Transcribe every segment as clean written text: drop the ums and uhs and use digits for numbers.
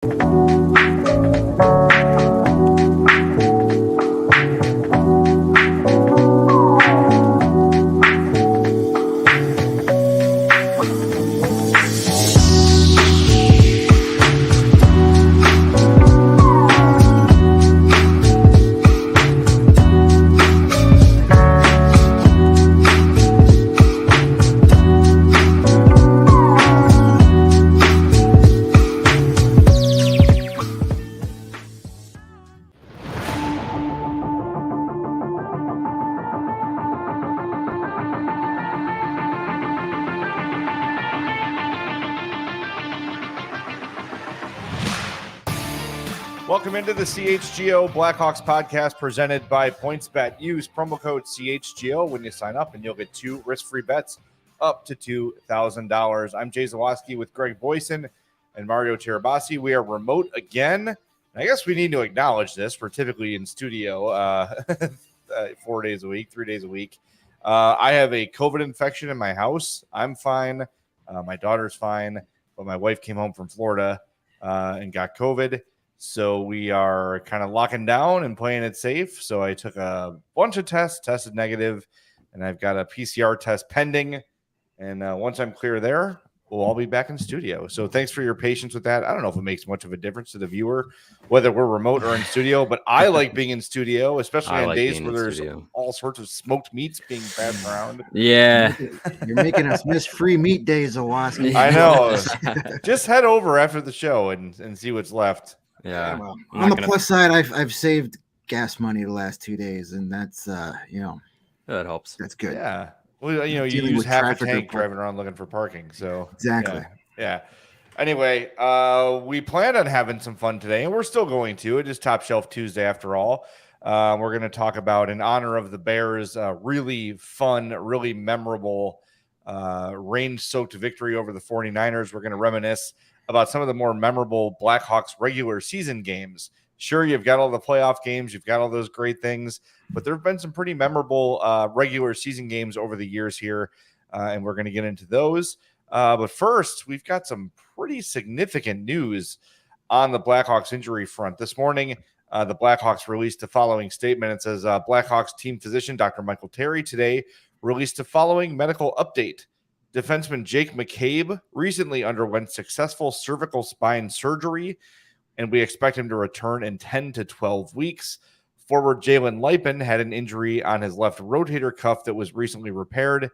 Welcome into the CHGO Blackhawks podcast presented by PointsBet. Use promo code CHGO when you sign up and you'll get 2 risk-free bets up to $2,000. I'm Jay Zawoski with Greg Boyson and Mario Tirabassi. We are remote again. I guess we need to acknowledge this. We're typically in studio 4 days a week, 3 days a week. I have a COVID infection in my house. I'm fine. My daughter's fine, but my wife came home from Florida and got COVID. So we are kind of locking down and playing it safe. So I took a bunch of tests, tested negative, and I've got a PCR test pending. And once I'm clear there, we'll all be back in studio. So thanks for your patience with that. I don't know if it makes much of a difference to the viewer, whether we're remote or in studio, but I like being in studio, especially on days where there's all sorts of smoked meats being passed around. Yeah. You're making us miss free meat days, Zawoski. I know. Just head over after the show and see what's left. Yeah. Well, on the plus side, I've saved gas money the last 2 days, and that's that helps. That's good. Yeah. Well, you use half a tank driving around looking for parking. So exactly. Yeah. Anyway, we planned on having some fun today, and we're still going to. It is Top Shelf Tuesday after all. We're going to talk about, in honor of the Bears, really fun, really memorable rain-soaked victory over the 49ers. We're going to reminisce about some of the more memorable Blackhawks regular season games. Sure, you've got all the playoff games, you've got all those great things, but there have been some pretty memorable regular season games over the years here, and we're going to get into those. But first, we've got some pretty significant news on the Blackhawks injury front. This morning, the Blackhawks released the following statement. It says, Blackhawks team physician Dr. Michael Terry today released the following medical update. Defenseman Jake McCabe recently underwent successful cervical spine surgery, and we expect him to return in 10 to 12 weeks. Forward Jalen Leipen had an injury on his left rotator cuff that was recently repaired,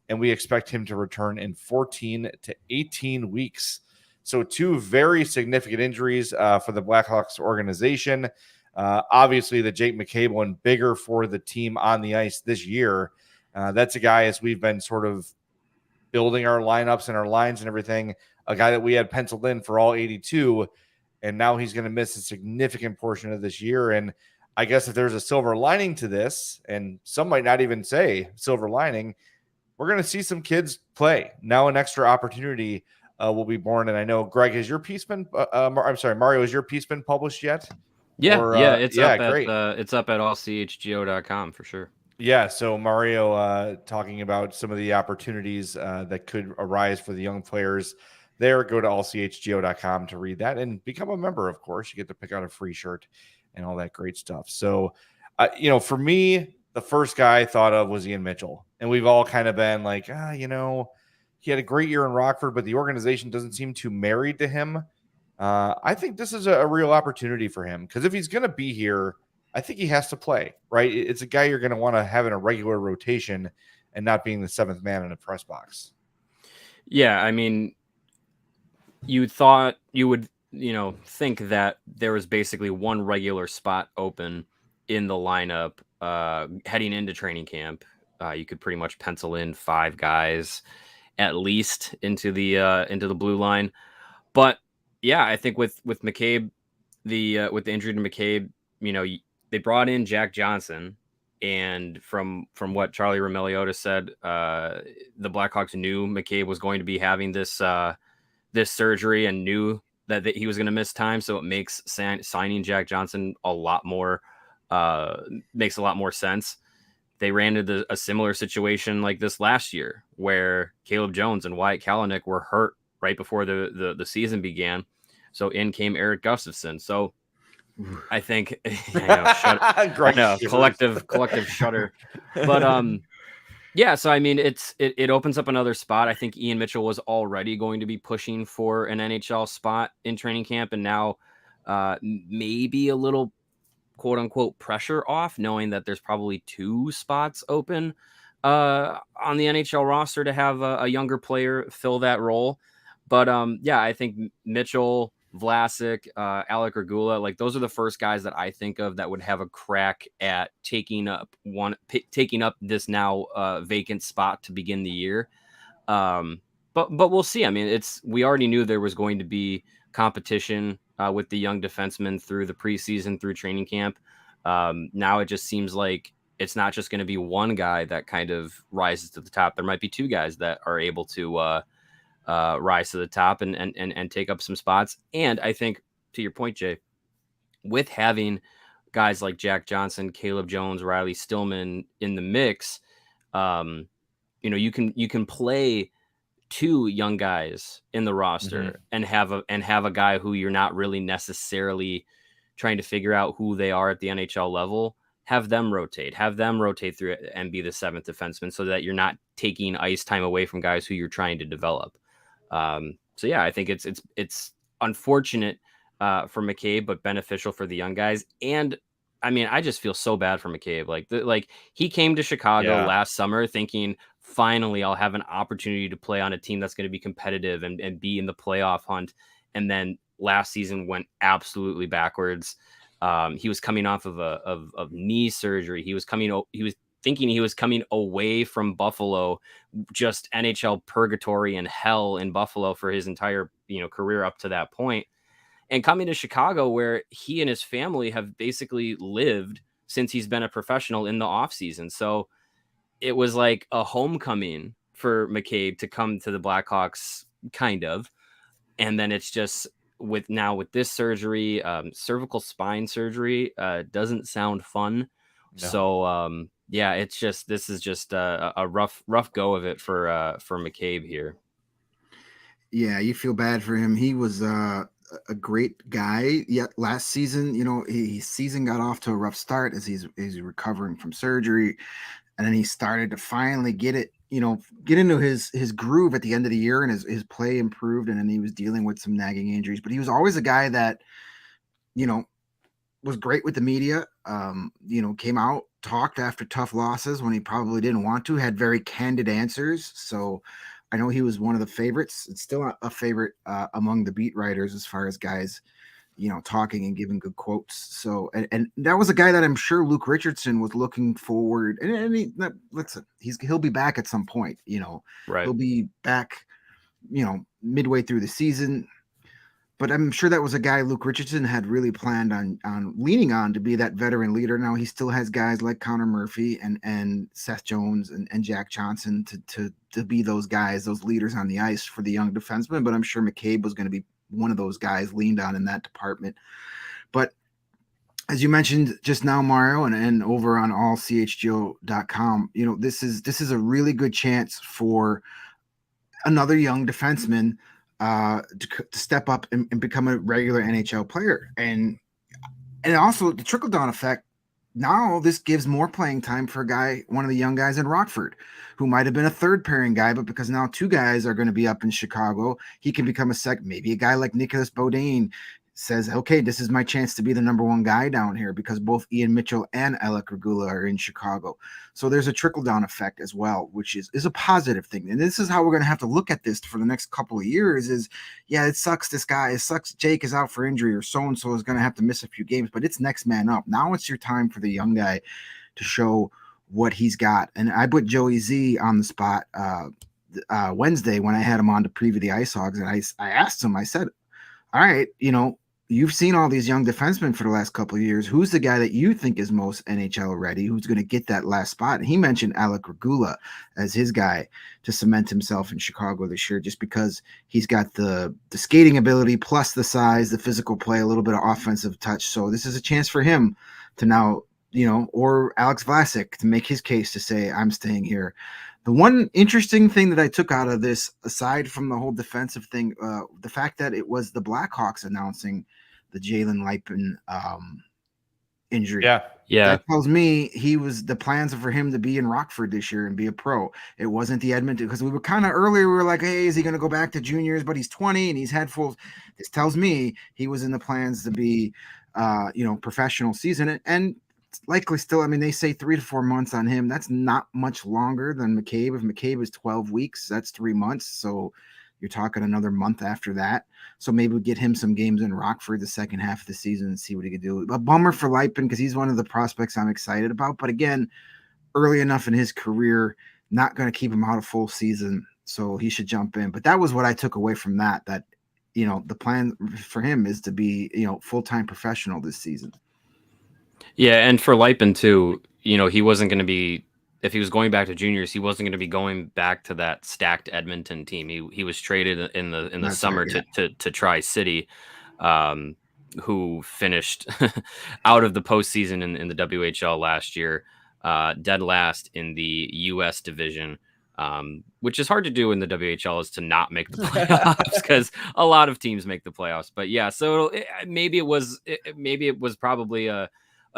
and we expect him to return in 14 to 18 weeks. So 2 very significant injuries for the Blackhawks organization. Obviously, the Jake McCabe one bigger for the team on the ice this year. That's a guy, as we've been sort of building our lineups and our lines and everything, a guy that we had penciled in for all 82, and now he's going to miss a significant portion of this year. And I guess if there's a silver lining to this, and some might not even say silver lining, we're going to see some kids play. Now an extra opportunity will be born. And I know, Greg, has your piece been Mario, has your piece been published yet? Yeah, it's up at allchgo.com for sure. Yeah, so Mario talking about some of the opportunities that could arise for the young players there. Go to allchgo.com to read that and become a member, of course. You get to pick out a free shirt and all that great stuff. So, for me, the first guy I thought of was Ian Mitchell. And we've all kind of been like, he had a great year in Rockford, but the organization doesn't seem too married to him. I think this is a real opportunity for him because if he's going to be here, I think he has to play, right? It's a guy you're going to want to have in a regular rotation and not being the 7th man in a press box. Yeah, I mean, you would think that there was basically one regular spot open in the lineup heading into training camp. You could pretty much pencil in 5 guys at least into the blue line. But yeah, I think with McCabe, with the injury to McCabe, they brought in Jack Johnson, and from what Charlie Roumeliotis said, the Blackhawks knew McCabe was going to be having this surgery and knew that he was going to miss time. So it makes signing Jack Johnson makes a lot more sense. They ran into a similar situation like this last year where Caleb Jones and Wyatt Kalanick were hurt right before the season began. So in came Eric Gustafson. So I think I know, collective shudder. But yeah, so I mean it opens up another spot. I think Ian Mitchell was already going to be pushing for an NHL spot in training camp, and now maybe a little quote unquote pressure off, knowing that there's probably 2 spots open on the NHL roster to have a younger player fill that role. But yeah, I think Mitchell, Vlasic, Alec Regula, like those are the first guys that I think of that would have a crack at taking up this now vacant spot to begin the year. But we'll see. I mean, we already knew there was going to be competition with the young defensemen through the preseason, through training camp. Now it just seems like it's not just going to be one guy that kind of rises to the top. There might be 2 guys that are able to rise to the top and take up some spots. And I think, to your point, Jay, with having guys like Jack Johnson, Caleb Jones, Riley Stillman in the mix, you can play 2 young guys in the roster and have a guy who you're not really necessarily trying to figure out who they are at the NHL level. Have them rotate through it and be the 7th defenseman, so that you're not taking ice time away from guys who you're trying to develop. So yeah, I think it's unfortunate for McCabe, but beneficial for the young guys. And I mean, I just feel so bad for McCabe. Like he came to Chicago last summer thinking, finally, I'll have an opportunity to play on a team that's going to be competitive and be in the playoff hunt. And then last season went absolutely backwards. He was coming off of knee surgery. He was thinking he was coming away from Buffalo, just NHL purgatory and hell in Buffalo for his entire career up to that point. And coming to Chicago, where he and his family have basically lived since he's been a professional in the offseason. So it was like a homecoming for McCabe to come to the Blackhawks, kind of. And then it's just with this surgery, cervical spine surgery, doesn't sound fun. No. So yeah, this is just a rough go of it for McCabe here. Yeah, you feel bad for him. He was a great guy. Yet last season, his season got off to a rough start as he's recovering from surgery, and then he started to finally get into his groove at the end of the year, and his play improved, and then he was dealing with some nagging injuries. But he was always a guy that, was great with the media. Came out, talked after tough losses when he probably didn't want to, had very candid answers. So I know he was one of the favorites. It's still a favorite among the beat writers as far as guys, talking and giving good quotes. So, and that was a guy that I'm sure Luke Richardson was looking forward. And he'll be back at some point. Right. He'll be back, midway through the season. But I'm sure that was a guy Luke Richardson had really planned on leaning on to be that veteran leader. Now he still has guys like Connor Murphy and Seth Jones and Jack Johnson to be those guys, those leaders on the ice for the young defensemen. But I'm sure McCabe was going to be one of those guys leaned on in that department. But as you mentioned just now, Mario, and over on allchgo.com, this is a really good chance for another young defenseman to step up and become a regular NHL player. And also the trickle-down effect, now this gives more playing time for a guy, one of the young guys in Rockford, who might have been a third pairing guy, but because now 2 guys are going to be up in Chicago, he can become maybe a guy like Nicholas Beaudin says, okay, this is my chance to be the number 1 guy down here, because both Ian Mitchell and Alec Regula are in Chicago. So there's a trickle-down effect as well, which is a positive thing. And this is how we're going to have to look at this for the next couple of years is, yeah, it sucks Jake is out for injury, or so-and-so is going to have to miss a few games, but it's next man up. Now it's your time for the young guy to show what he's got. And I put Joey Z on the spot Wednesday when I had him on to preview the Ice Hogs, and I asked him, I said, all right, you've seen all these young defensemen for the last couple of years. Who's the guy that you think is most NHL ready? Who's going to get that last spot? And he mentioned Alec Regula as his guy to cement himself in Chicago this year, just because he's got the skating ability plus the size, the physical play, a little bit of offensive touch. So this is a chance for him to now, or Alex Vlasic to make his case to say, I'm staying here. The one interesting thing that I took out of this, aside from the whole defensive thing, the fact that it was the Blackhawks announcing the Jalen Leipen injury. Yeah. That tells me the plans for him to be in Rockford this year and be a pro. It wasn't the Edmonton, because we were kind of earlier. We were like, hey, is he going to go back to juniors? But he's 20 and he's had full. This tells me he was in the plans to be, professional season, and likely still. I mean, they say 3 to 4 months on him. That's not much longer than McCabe. If McCabe is 12 weeks, that's 3 months. So you're talking another month after that. So maybe we get him some games in Rockford the second half of the season and see what he could do. A bummer for Leipen, because he's one of the prospects I'm excited about. But again, early enough in his career, not going to keep him out a full season. So he should jump in. But that was what I took away from that the plan for him is to be, full-time professional this season. Yeah, and for Leipen too, he wasn't going to be, if he was going back to juniors, he wasn't going to be going back to that stacked Edmonton team. He was traded in the summer to Tri-City, who finished out of the postseason in the WHL last year, dead last in the U.S. division, which is hard to do in the WHL, is to not make the playoffs, because a lot of teams make the playoffs. But yeah, so maybe it was probably a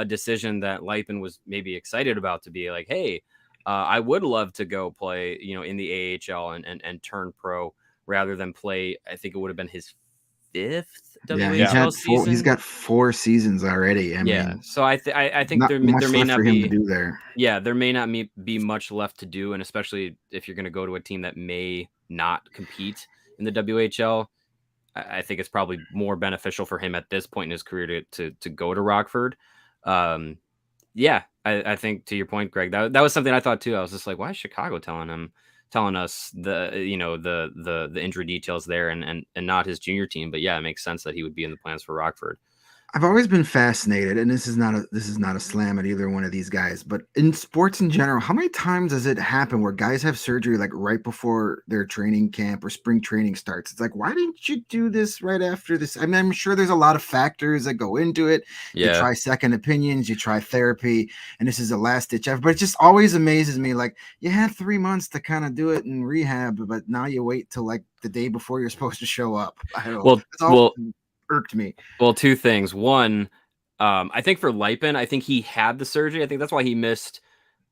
decision that Leipen was maybe excited about, to be like, hey, I would love to go play, in the AHL and turn pro, rather than play. I think it would have been his 5th WHL season. He's got 4 seasons already. I mean, so I think there may not be him to do there. Yeah, there may not be much left to do, and especially if you're going to go to a team that may not compete in the WHL, I think it's probably more beneficial for him at this point in his career to go to Rockford. Yeah, I think, to your point, Greg, that was something I thought too. I was just like, why is Chicago telling us the injury details there, and not his junior team? But yeah, it makes sense that he would be in the plans for Rockford. I've always been fascinated, and this is not a slam at either one of these guys, but in sports in general, how many times does it happen where guys have surgery like right before their training camp or spring training starts? It's like, why didn't you do this right after this? I mean, I'm sure there's a lot of factors that go into it. Yeah. You try second opinions, you try therapy, and this is a last ditch effort. But it just always amazes me. Like, you had 3 months to kind of do it in rehab, but now you wait till like the day before you're supposed to show up. I don't know. Well, irked me. Well, 2 things. One, I think for Leipen, I think he had the surgery. I think that's why he missed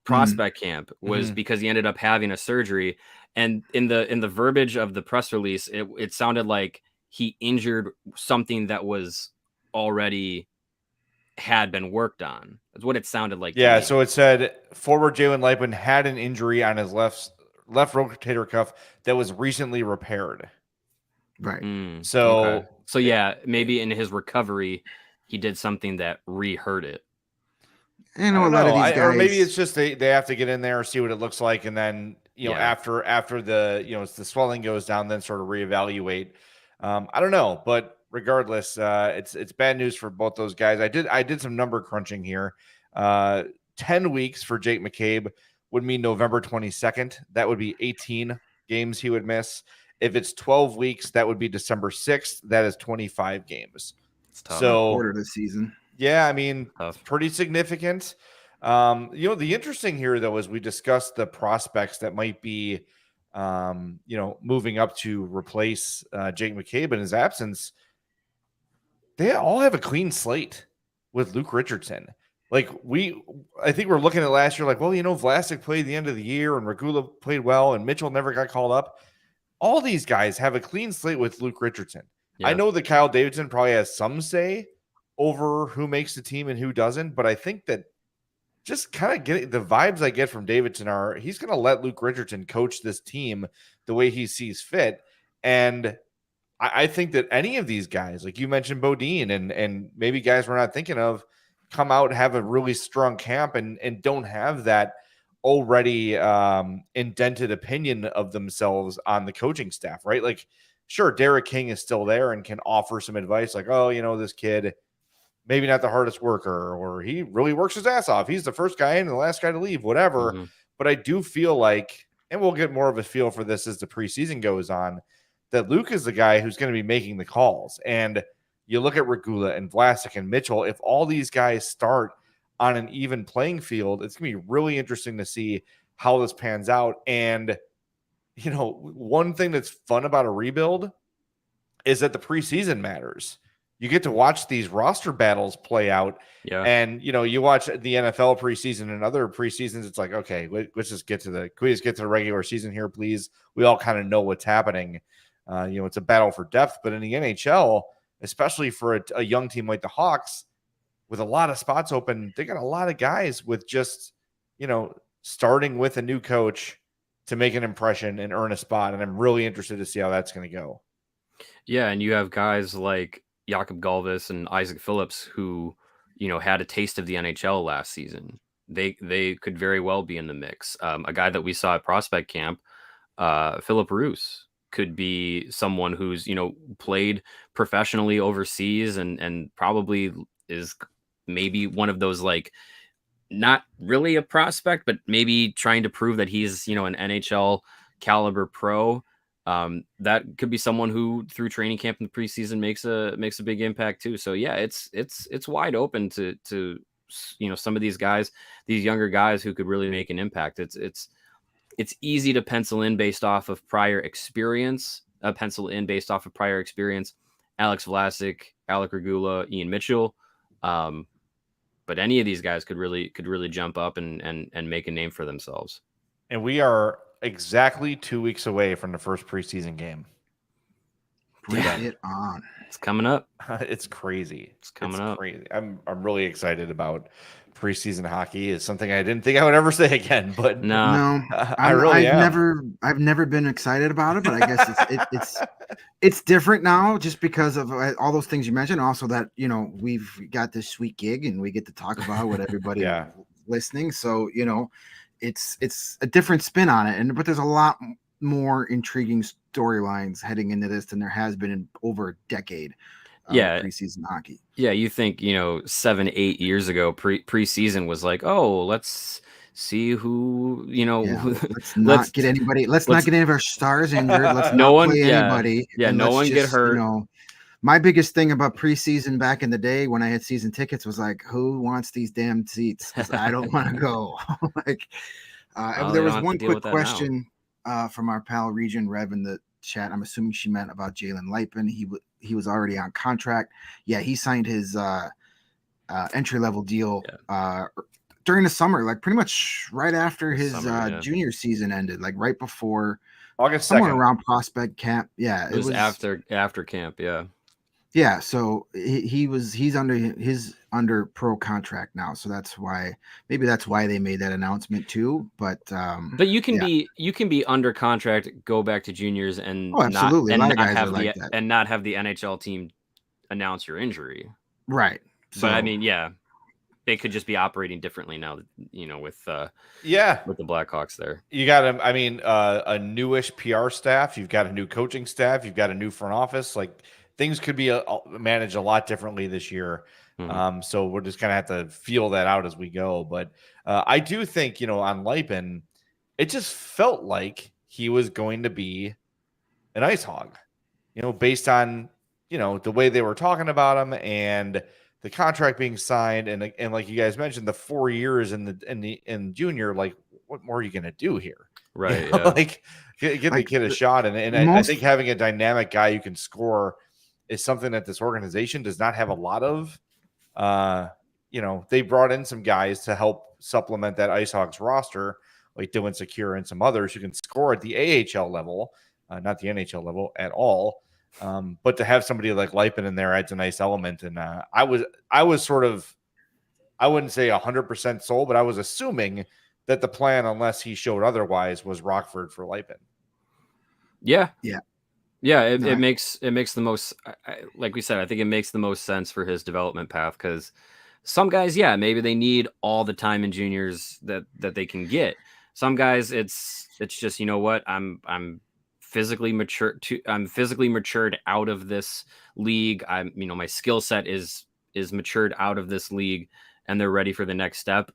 prospect camp, was because he ended up having a surgery. And in the verbiage of the press release, it sounded like he injured something that was already had been worked on. That's what it sounded like. Yeah, so it said forward Jalen Leipen had an injury on his left rotator cuff that was recently repaired. Right. So yeah, maybe in his recovery, he did something that re-hurt it. I know a lot of these guys, or maybe it's just they have to get in there, see what it looks like, and then after the the swelling goes down, then sort of reevaluate. I don't know, but regardless, it's bad news for both those guys. I did some number crunching here. 10 weeks for Jake McCabe would mean November 22nd. That would be 18 games he would miss. If it's 12 weeks, that would be December 6th. That is 25 games. It's tough. So quarter of the season. Yeah, I mean, pretty significant. The interesting here, though, is we discussed the prospects that might be, moving up to replace Jake McCabe in his absence. They all have a clean slate with Luke Richardson. Like, I think we're looking at last year like, well, Vlasic played the end of the year and Regula played well and Mitchell never got called up. All these guys have a clean slate with Luke Richardson. Yeah. I know that Kyle Davidson probably has some say over who makes the team and who doesn't, but I think that just kind of getting the vibes I get from Davidson are he's going to let Luke Richardson coach this team the way he sees fit. And I think that any of these guys, like you mentioned, Bodine and maybe guys we're not thinking of, come out, have a really strong camp and don't have that already indented opinion of themselves on the coaching staff, right? Like, sure, Derek King is still there and can offer some advice like, oh, this kid, maybe not the hardest worker, or he really works his ass off. He's the first guy in and the last guy to leave, whatever. Mm-hmm. But I do feel like, and we'll get more of a feel for this as the preseason goes on, that Luke is the guy who's going to be making the calls. And you look at Regula and Vlasic and Mitchell, if all these guys start on an even playing field, it's going to be really interesting to see how this pans out. And, one thing that's fun about a rebuild is that the preseason matters. You get to watch these roster battles play out. Yeah. And, you watch the NFL preseason and other preseasons. It's like, okay, let's just can we just get to the regular season here, please? We all kind of know what's happening. It's a battle for depth, but in the NHL, especially for a young team like the Hawks, with a lot of spots open, they got a lot of guys with just, starting with a new coach to make an impression and earn a spot. And I'm really interested to see how that's going to go. Yeah, and you have guys like Jakob Galvis and Isaac Phillips who, had a taste of the NHL last season. They could very well be in the mix. A guy that we saw at prospect camp, Philip Roos, could be someone who's, played professionally overseas and probably is maybe one of those, like, not really a prospect, but maybe trying to prove that he's, an NHL caliber pro. That could be someone who through training camp in the preseason makes a big impact too. So yeah, it's wide open to some of these guys, these younger guys who could really make an impact. It's easy to pencil in based off of prior experience. Alex Vlasic, Alec Regula, Ian Mitchell. But any of these guys could really jump up and make a name for themselves. And we are exactly 2 weeks away from the first preseason game. Bring it on. It's coming up. It's crazy. It's coming up. Crazy. I'm really excited about preseason hockey. It's something I didn't think I would ever say again, but no, I really am. I've never been excited about it, but I guess it's different now just because of all those things you mentioned. Also that, we've got this sweet gig and we get to talk about what everybody listening. So, it's a different spin on it. But there's a lot more intriguing storylines heading into this than there has been in over a decade. Preseason hockey. Yeah, you think 7-8 years ago preseason was like, oh, let's see who let's not get anybody. Let's not get any of our stars injured. Let's not play anybody. Yeah, no one get hurt. My biggest thing about preseason back in the day when I had season tickets was like, who wants these damn seats? Because I don't want to go. There was one quick question from our pal Region Rev in the chat. I'm assuming she meant about Jalen Leipen. He was already on contract. Yeah, he signed his entry level deal during the summer, like pretty much right after his junior season ended, like right before August 2nd. Somewhere around prospect camp. Yeah, it was after camp. Yeah, so he's under pro contract now, so that's why they made that announcement too. But you can be under contract, go back to juniors, and absolutely, not have the NHL team announce your injury. Right. So, but I mean, they could just be operating differently now. With the Blackhawks there, you got a newish PR staff, you've got a new coaching staff, you've got a new front office, like. Things could be managed a lot differently this year. Mm-hmm. So we're just going to have to feel that out as we go. But I do think, on Leipen, it just felt like he was going to be an ice hog, based on, the way they were talking about him and the contract being signed. And like you guys mentioned, the 4 years in junior, like, what more are you going to do here? Right. Like get the kid a shot. I think having a dynamic guy who can score is something that this organization does not have a lot of. They brought in some guys to help supplement that Ice Hogs roster, like Dylan Secure and some others who can score at the AHL level, not the NHL level at all. But to have somebody like Leipen in there adds a nice element. And I was sort of, I wouldn't say 100% sold, but I was assuming that the plan, unless he showed otherwise, was Rockford for Leipen. Yeah. It makes the most, like we said, I think it makes the most sense for his development path, because some guys, maybe they need all the time in juniors that they can get. Some guys, it's just, I'm physically mature I'm physically matured out of this league. My skill set is matured out of this league, and they're ready for the next step.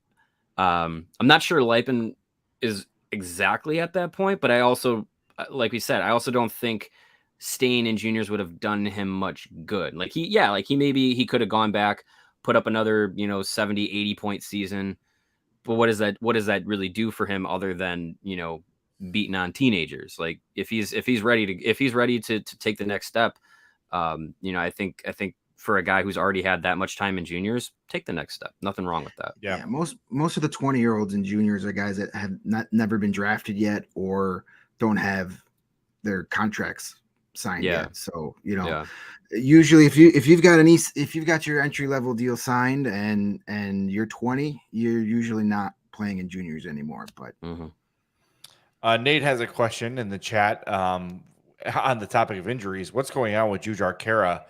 I'm not sure Leipen is exactly at that point, but I also, like we said, I also don't think staying in juniors would have done him much good. He could have gone back, put up another, 70, 80 point season, but what does that really do for him other than, beating on teenagers? Like if he's ready to take the next step, I think for a guy who's already had that much time in juniors, take the next step. Nothing wrong with that. Yeah, most of the 20-year-olds and juniors are guys that have never been drafted yet or don't have their contracts signed yet. So, usually if you've got your entry level deal signed and you're 20, you're usually not playing in juniors anymore. But Nate has a question in the chat on the topic of injuries. What's going on with Jujhar Khaira?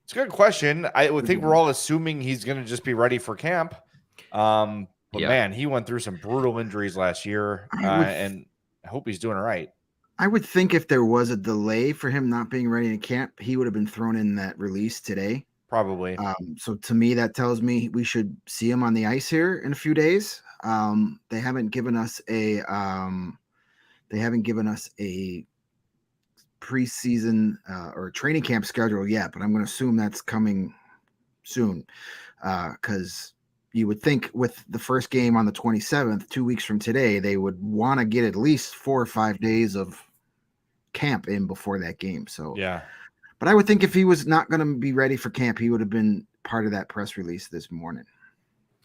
It's a good question. I would think we're all assuming he's going to just be ready for camp. But man, he went through some brutal injuries last year, and I hope he's doing all right. I would think if there was a delay for him not being ready to camp, he would have been thrown in that release today. Probably. So to me, that tells me we should see him on the ice here in a few days. They haven't given us a preseason or training camp schedule yet, but I'm going to assume that's coming soon, because you would think with the first game on the 27th, 2 weeks from today, they would want to get at least 4 or 5 days of camp in before that game. So but I would think if he was not going to be ready for camp, he would have been part of that press release this morning.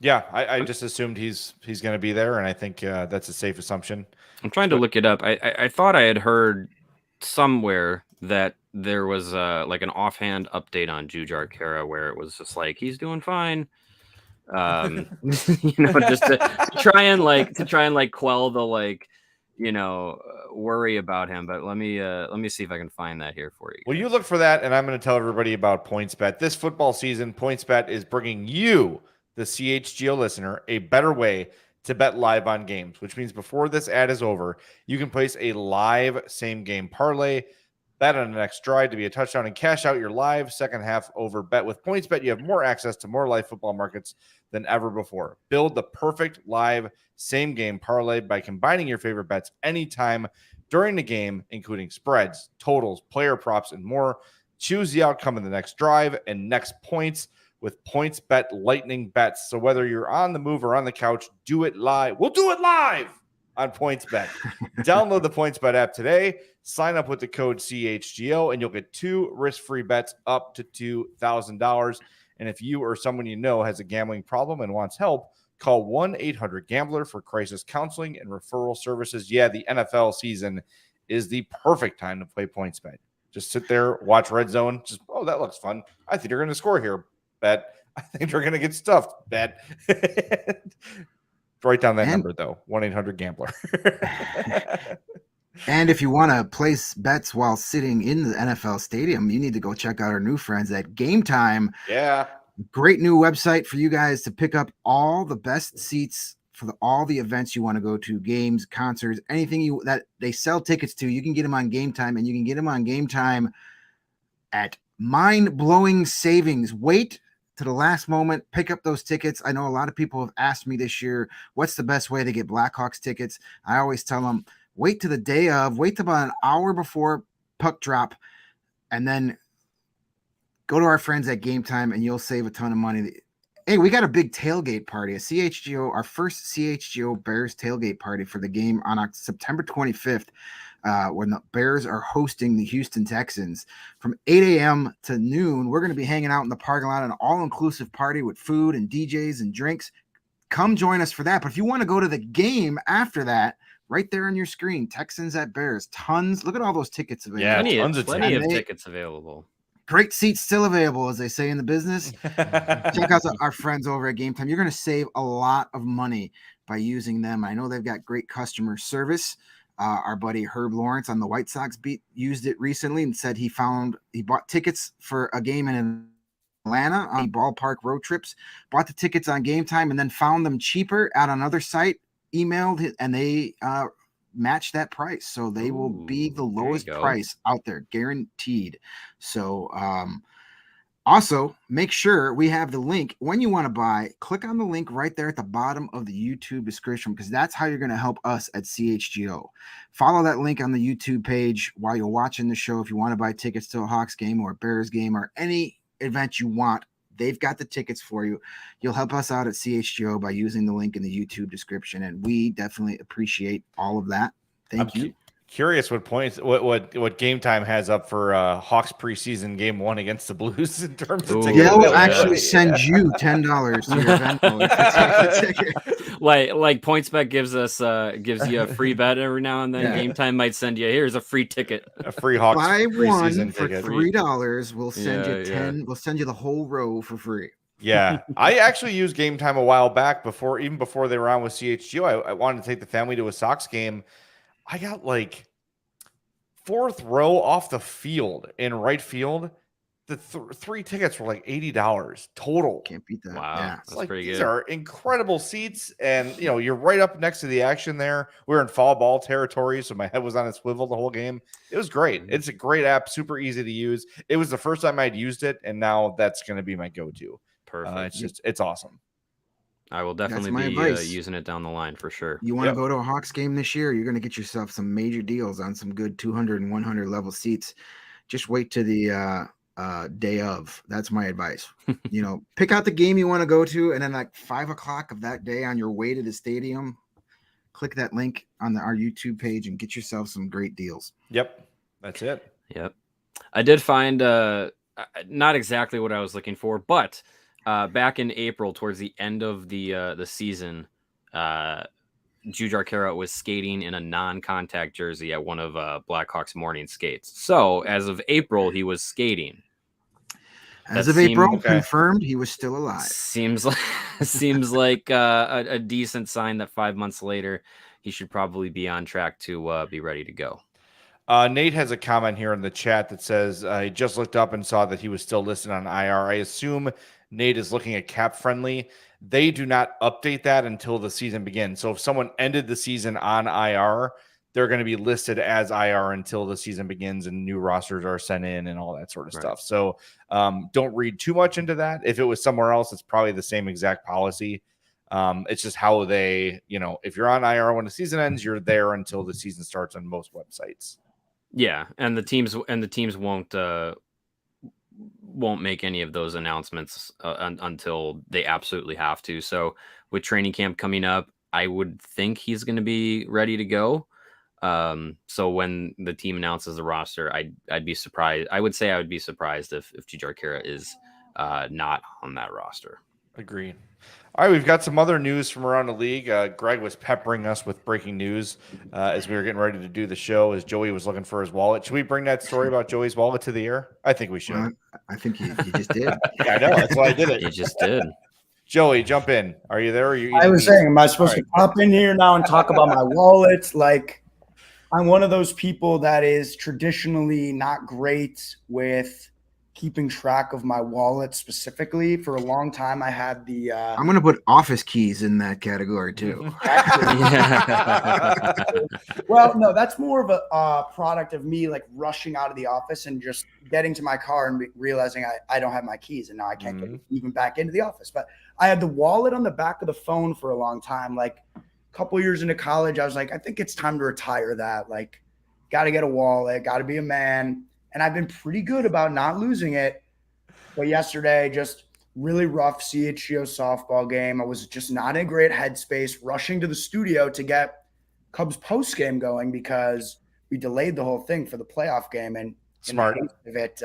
Yeah, I just assumed he's going to be there, and I think that's a safe assumption. I'm trying to look it up. I thought I had heard somewhere that there was like an offhand update on Jujhar Khaira where it was just like he's doing fine. Just to try and quell the worry about him. But let me see if I can find that here for you. Well, you look for that, and I'm going to tell everybody about PointsBet. This football season, PointsBet is bringing you, the CHGO listener, a better way to bet live on games, which means before this ad is over, you can place a live same-game parlay, bet on the next drive to be a touchdown, and cash out your live second half over bet. With PointsBet, you have more access to more live football markets than ever before. Build the perfect live same-game parlay by combining your favorite bets anytime during the game, including spreads, totals, player props, and more. Choose the outcome of the next drive and next points with PointsBet Lightning Bets. So whether you're on the move or on the couch, do it live. We'll do it live on PointsBet. Download the PointsBet app today. Sign up with the code CHGO, and you'll get 2 risk-free bets up to $2,000. And if you or someone you know has a gambling problem and wants help, call 1-800-GAMBLER for crisis counseling and referral services. Yeah, the NFL season is the perfect time to play PointsBet. Just sit there, watch Red Zone. Just, oh, that looks fun. I think they're going to score here. Bet. I think they're going to get stuffed. Bet. Write down that number, though. 1-800-GAMBLER. And if you want to place bets while sitting in the NFL stadium, you need to go check out our new friends at Game Time. Yeah. Great new website for you guys to pick up all the best seats for all the events you want to go to, games, concerts, anything that they sell tickets to. You can get them on Game Time, and you can get them on Game Time at mind-blowing savings. Wait to the last moment, pick up those tickets. I know a lot of people have asked me this year, what's the best way to get Blackhawks tickets? I always tell them, wait to the day of, wait till about an hour before puck drop, and then go to our friends at Game Time, and you'll save a ton of money. Hey, we got a big tailgate party, our first CHGO Bears tailgate party for the game on September 25th, when the Bears are hosting the Houston Texans from 8 a.m. to noon. We're going to be hanging out in the parking lot, an all-inclusive party with food and DJs and drinks. Come join us for that. But if you want to go to the game after that, right there on your screen, Texans at Bears, tons. Look at all those tickets available. Yeah, plenty of tickets available. Great seats still available, as they say in the business. Check out our friends over at Game Time. You're going to save a lot of money by using them. I know they've got great customer service. Our buddy Herb Lawrence on the White Sox beat used it recently and said he bought tickets for a game in Atlanta on ballpark road trips, bought the tickets on Game Time, and then found them cheaper at another site, emailed it, and they match that price. So they will be the lowest price out there, guaranteed. So also make sure we have the link when you want to buy. Click on the link right there at the bottom of the YouTube description, because that's how you're going to help us at CHGO. Follow that link on the YouTube page while you're watching the show. If you want to buy tickets to a Hawks game or a Bears game or any event you want, They've got the tickets for you. You'll help us out at CHGO by using the link in the YouTube description, and we definitely appreciate all of that. Thank you. Curious what Game Time has up for Hawks preseason game 1 against the Blues in terms of tickets. Yeah, we'll actually send you $10 to your Venmo. like PointsBet gives you a free bet every now and then. Yeah. Game Time might send you, here's a free ticket, a free Hawks buy preseason one for ticket. $3. We'll send you 10. We'll send you the whole row for free. Yeah, I actually used Game Time a while back before they were on with CHGO. I wanted to take the family to a Sox game. I got like 4th row off the field in right field. The 3 tickets were like $80 total. Can't beat that. Wow, yeah. that's pretty good. These are incredible seats, and you're right up next to the action there. We're in fall ball territory, so my head was on a swivel the whole game. It was great. It's a great app, super easy to use. It was the first time I'd used it, and now that's going to be my go-to. Perfect. It's awesome. I will definitely be using it down the line for sure. You want to go to a Hawks game this year? You're going to get yourself some major deals on some good 200 and 100 level seats. Just wait to the day of. That's my advice. Pick out the game you want to go to, and then like 5 o'clock of that day on your way to the stadium, click that link on our YouTube page and get yourself some great deals. Yep, that's it. Yep, I did find not exactly what I was looking for, but back in April, towards the end of the season, Jujhar Khaira was skating in a non-contact jersey at one of Blackhawks morning skates. So as of April, he was skating. As of April, confirmed he was still alive. Seems like a decent sign that 5 months later, he should probably be on track to be ready to go. Nate has a comment here in the chat that says he just looked up and saw that he was still listed on IR. I assume Nate is looking at Cap Friendly. They do not update that until the season begins. So if someone ended the season on IR, they're going to be listed as IR until the season begins and new rosters are sent in and all that sort of stuff. So don't read too much into that. If it was somewhere else, it's probably the same exact policy. It's just how they, if you're on IR when the season ends, you're there until the season starts on most websites. Yeah, and the teams won't make any of those announcements until they absolutely have to. So with training camp coming up, I would think he's going to be ready to go. So when the team announces the roster, I'd be surprised. I would say I would be surprised if Jujhar Khaira is not on that roster. Agreed. All right, we've got some other news from around the league. Greg was peppering us with breaking news as we were getting ready to do the show, as Joey was looking for his wallet. Should we bring that story about Joey's wallet to the air? I think we should. I think you just did. Yeah, I know. That's why I did it. You just did. Joey, jump in. Are you there? Or are you I was saying, am I supposed to pop in here now and talk about my wallet? Like, I'm one of those people that is traditionally not great with keeping track of my wallet specifically. For a long time, I had the I'm going to put office keys in that category too. Well, no, that's more of a product of me like rushing out of the office and just getting to my car and realizing I don't have my keys and now I can't get even back into the office. But I had the wallet on the back of the phone for a long time. Like a couple years into college, I was like, I think it's time to retire that. Like, got to get a wallet, got to be a man. And I've been pretty good about not losing it. But yesterday, just really rough CHGO softball game. I was just not in a great headspace, rushing to the studio to get Cubs post game going because we delayed the whole thing for the playoff game. And smart of it,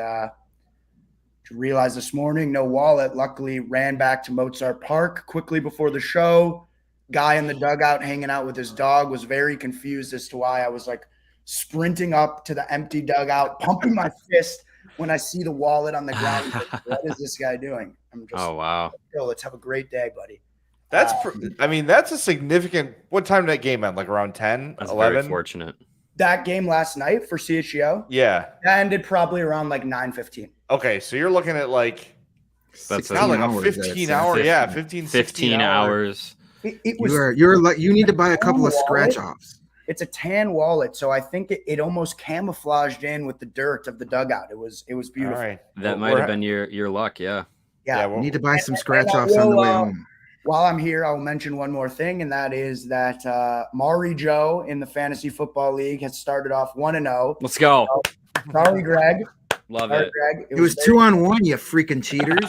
realized this morning, no wallet. Luckily, ran back to Mozart Park quickly before the show. Guy in the dugout hanging out with his dog was very confused as to why I was like sprinting up to the empty dugout, pumping my fist when I see the wallet on the ground. Like, what is this guy doing? I'm just, oh, wow. Let's have a great day, buddy. That's, that's a significant, what time did that game end? Like around 10, That's 11? very fortunate. That game last night for CHGO? Yeah. That ended probably around like 9:15. Okay, so you're looking at like, that's like a 15 hour. Yeah, 15 hours. It was, you're like, you need to buy a couple of scratch offs. It's a tan wallet, so I think it almost camouflaged in with the dirt of the dugout. It was beautiful. All right. That might have been your luck, yeah. Yeah, you need to buy some scratch offs on the way home. While I'm here, I'll mention one more thing, and that is that Maury Joe in the Fantasy Football League has started off 1-0. Let's go. Sorry, Greg. Love Sorry, it. Greg. It was very 2-on-1, you freaking cheaters.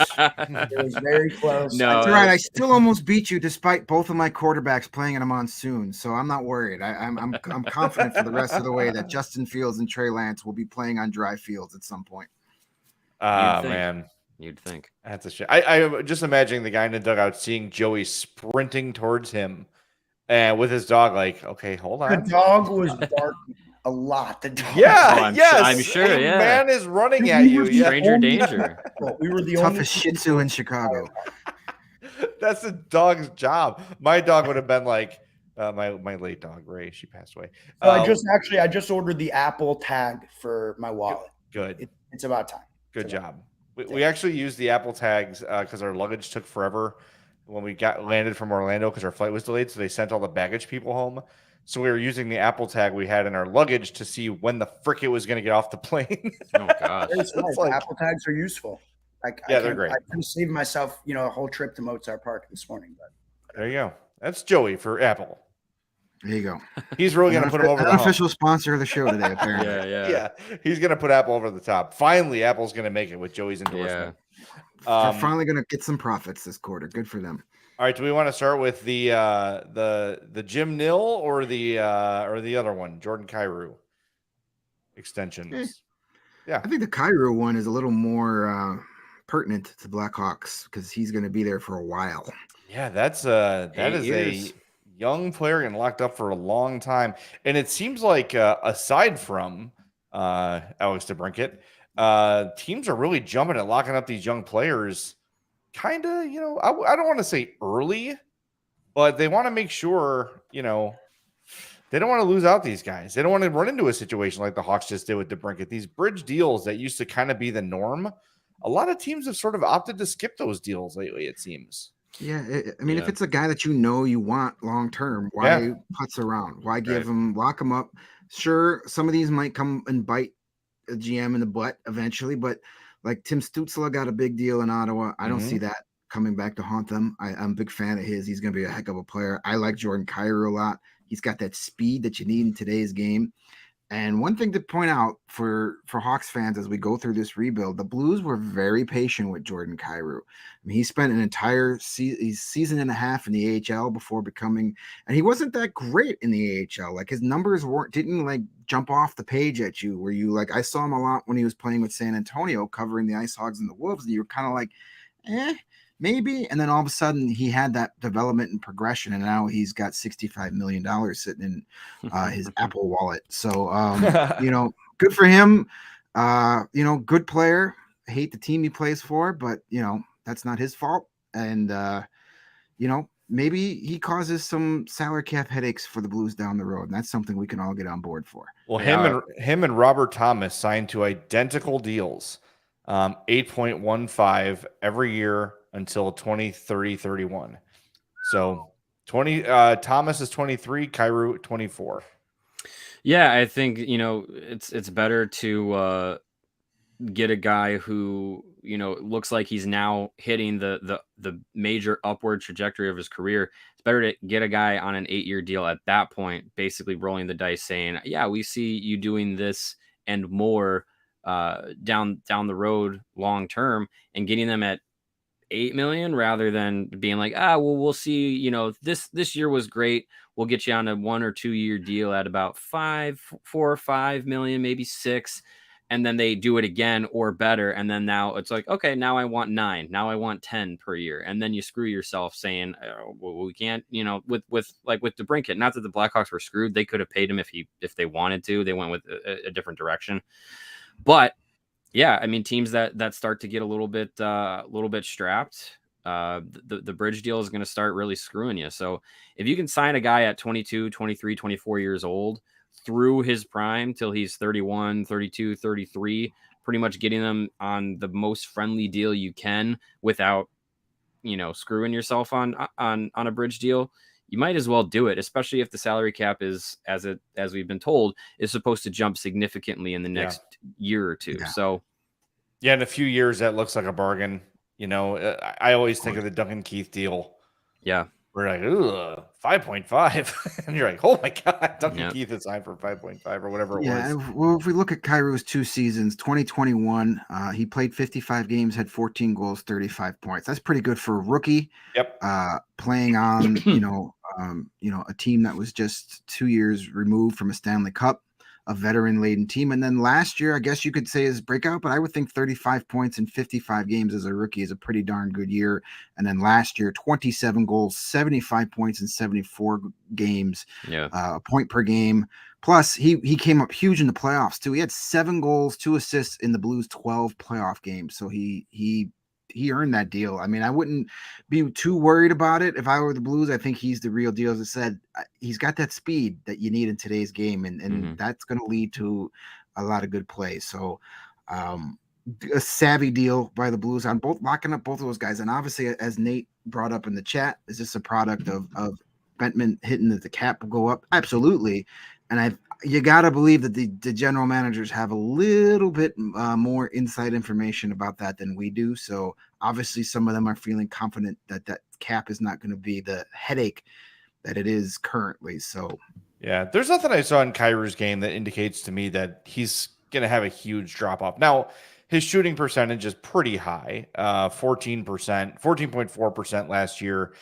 It was very close. No, That's all right. I still almost beat you despite both of my quarterbacks playing in a monsoon. So I'm not worried. I'm confident for the rest of the way that Justin Fields and Trey Lance will be playing on dry fields at some point. Ah, think. man. You'd think. That's a shit. I just imagining the guy in the dugout seeing Joey sprinting towards him and with his dog, like, okay, hold The on. dog was barking a lot. The dog. Yeah, I'm sure, a yeah. man is running We at were you. the Yeah. Stranger only danger. people. We were the Toughest only Shih Tzu in Chicago. That's the dog's job. My dog would have been like my late dog, Ray. She passed away. So I just ordered the Apple tag for my wallet. Good. It's about time. Good job. We actually used the Apple tags because our luggage took forever when we landed from Orlando because our flight was delayed. So they sent all the baggage people home. So we were using the Apple tag we had in our luggage to see when the frick it was going to get off the plane. Oh gosh. Very smart. like- Apple tags are useful. Yeah, they're great. I could have saved myself, a whole trip to Mozart Park this morning. But There you go. That's Joey for Apple. There you go. He's really going to put him over the hump. Unofficial sponsor of the show today, apparently. Yeah. He's going to put Apple over the top. Finally, Apple's going to make it with Joey's endorsement. They're finally going to get some profits this quarter. Good for them. All right, do we want to start with the Jim Nill or the other one, Jordan Kyrou extensions? Yeah, I think the Cairo one is a little more pertinent to Blackhawks because he's going to be there for a while. Yeah, that is 8 years. a young player getting locked up for a long time, and it seems like aside from Alex DeBrincat, teams are really jumping at locking up these young players. Kind of, I don't want to say early, but they want to make sure, they don't want to lose out these guys. They don't want to run into a situation like the Hawks just did with DeBrincat. These bridge deals that used to kind of be the norm, a lot of teams have sort of opted to skip those deals lately, it seems. Yeah, if it's a guy that you want long term, why putz around? Why give him, lock him up? Sure, some of these might come and bite a GM in the butt eventually, but like Tim Stützle got a big deal in Ottawa. I don't see that coming back to haunt them. I'm a big fan of his. He's going to be a heck of a player. I like Jordan Kyrou a lot. He's got that speed that you need in today's game. And one thing to point out for Hawks fans as we go through this rebuild, the Blues were very patient with Jordan Kyrou. I mean, he spent an entire season and a half in the AHL before becoming, and he wasn't that great in the AHL. Like his numbers didn't like jump off the page at you where you like, I saw him a lot when he was playing with San Antonio covering the Ice Hogs and the Wolves. And you were kind of like, maybe. And then all of a sudden he had that development and progression. And now he's got $65 million sitting in his Apple wallet. So, good for him. Good player. I hate the team he plays for, but that's not his fault. And, maybe he causes some salary cap headaches for the Blues down the road. And that's something we can all get on board for. Well, him and Robert Thomas signed to identical deals, 8.15 every year until 2030-31. So Thomas is 23, Kyrou 24. Yeah, I think it's better to get a guy who looks like he's now hitting the major upward trajectory of his career. It's better to get a guy on an 8-year deal at that point, basically rolling the dice, saying, "Yeah, we see you doing this and more down the road long term," and getting them at $8 million rather than being like, we'll see, this year was great. We'll get you on a 1 or 2 year deal at about 4 or 5 million, maybe 6. And then they do it again or better. And then now it's like, okay, now I want 9. Now I want 10 per year. And then you screw yourself saying, we can't, with DeBrincat, not that the Blackhawks were screwed. They could have paid him if they wanted to. They went with a different direction. But yeah, I mean, teams that start to get a little bit strapped, the bridge deal is going to start really screwing you. So if you can sign a guy at 22, 23, 24 years old through his prime till he's 31, 32, 33, pretty much getting them on the most friendly deal you can without, screwing yourself on a bridge deal, you might as well do it, especially if the salary cap is, as we've been told, is supposed to jump significantly in the next year or two. Yeah. So yeah, in a few years, that looks like a bargain. I always think of the Duncan Keith deal. Yeah. we're like, ooh, 5.5. And you're like, oh my God, Duncan Yep. Keith is signed for 5.5 or whatever it Yeah, was. well, if we look at Kairou's 2 seasons, 2021, he played 55 games, had 14 goals, 35 points. That's pretty good for a rookie. Yep. Playing on, a team that was just 2 years removed from a Stanley Cup, a veteran-laden team. And then last year, I guess you could say is breakout, but I would think 35 points in 55 games as a rookie is a pretty darn good year. And then last year, 27 goals, 75 points in 74 games, Yeah. a point per game. Plus, he came up huge in the playoffs too. He had 7 goals, 2 assists in the Blues' 12 playoff games. So he earned that deal. I mean, I wouldn't be too worried about it if I were the Blues. I think he's the real deal. As I said, he's got that speed that you need in today's game, and that's going to lead to a lot of good plays. So, a savvy deal by the Blues on both locking up both of those guys. And obviously, as Nate brought up in the chat, is this a product of Bettman hitting that the cap will go up? Absolutely. And you got to believe that the general managers have a little bit more inside information about that than we do. So obviously some of them are feeling confident that that cap is not going to be the headache that it is currently. So yeah, there's nothing I saw in Kairou's game that indicates to me that he's going to have a huge drop off. Now, his shooting percentage is pretty high, 14%, 14.4% last year.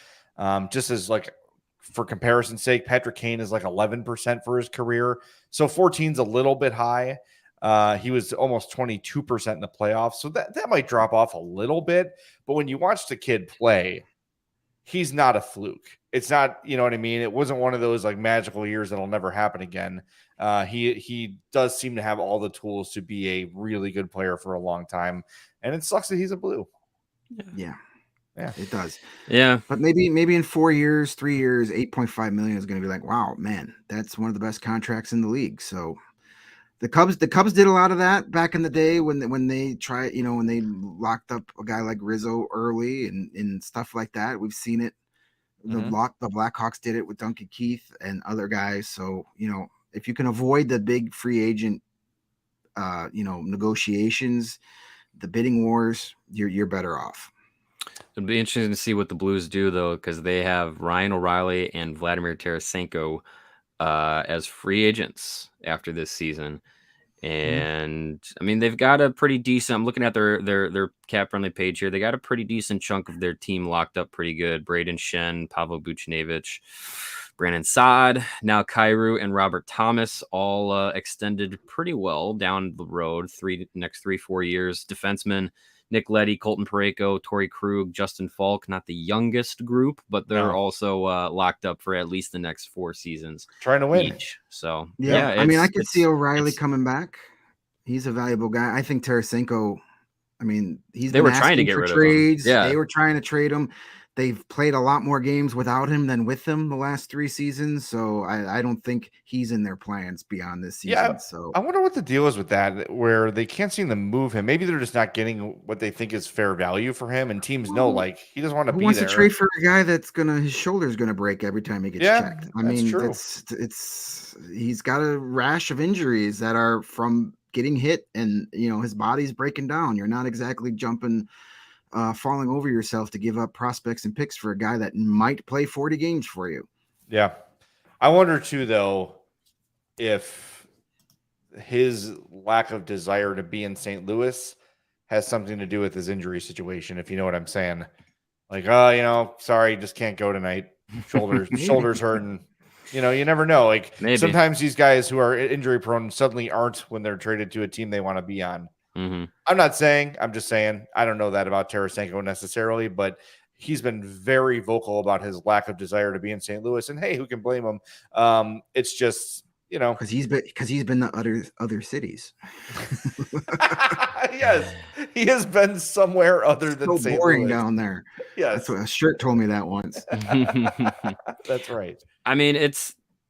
Just as like, for comparison's sake, Patrick Kane is like 11% for his career. So 14 is a little bit high. He was almost 22% in the playoffs. So that might drop off a little bit. But when you watch the kid play, he's not a fluke. It's not, you know what I mean? It wasn't one of those like magical years that'll never happen again. He does seem to have all the tools to be a really good player for a long time. And it sucks that he's a Blue. Yeah. Yeah, it does. Yeah. But maybe in 4 years, 3 years, 8.5 million is going to be like, wow, man, that's one of the best contracts in the league. So the Cubs did a lot of that back in the day when they tried, when they locked up a guy like Rizzo early and stuff like that. We've seen it. The Blackhawks did it with Duncan Keith and other guys. So, if you can avoid the big free agent, negotiations, the bidding wars, you're better off. It'll be interesting to see what the Blues do, though, because they have Ryan O'Reilly and Vladimir Tarasenko as free agents after this season. And I mean, they've got a pretty decent. I'm looking at their cap friendly page here. They got a pretty decent chunk of their team locked up pretty good. Braden Shen, Pavel Buchnevich, Brandon Saad, now Kyrou and Robert Thomas, all extended pretty well down the road. Next 3-4 years. Defensemen Nick Leddy, Colton Parayko, Torrey Krug, Justin Falk, not the youngest group, but they're also locked up for at least the next 4 seasons. Trying to win. Each. So, yeah, I mean, I could see O'Reilly coming back. He's a valuable guy. I think Tarasenko, they were trying to get rid trades. of him. Yeah. They were trying to trade him. They've played a lot more games without him than with him the last 3 seasons. So I don't think he's in their plans beyond this season. Yeah, so I wonder what the deal is with that, where they can't seem to move him. Maybe they're just not getting what they think is fair value for him, and teams know like he doesn't want to be there. Who wants to trade for a guy that's his shoulder's gonna break every time he gets checked? I mean, true. He's got a rash of injuries that are from getting hit, and his body's breaking down. You're not exactly jumping. Falling over yourself to give up prospects and picks for a guy that might play 40 games for you. Yeah. I wonder too, though, if his lack of desire to be in St. Louis has something to do with his injury situation, if you know what I'm saying. Like, sorry, just can't go tonight. Shoulders hurting. You never know. Like sometimes these guys who are injury prone suddenly aren't when they're traded to a team they want to be on. Mm-hmm. I'm just saying, I don't know that about Tarasenko necessarily, but he's been very vocal about his lack of desire to be in St. Louis. And hey, who can blame him? It's just, because he's been to other cities. Yes, he has been somewhere other than so St. boring Louis. Down there. Yes, that's what a shirt told me that once. That's right. I mean,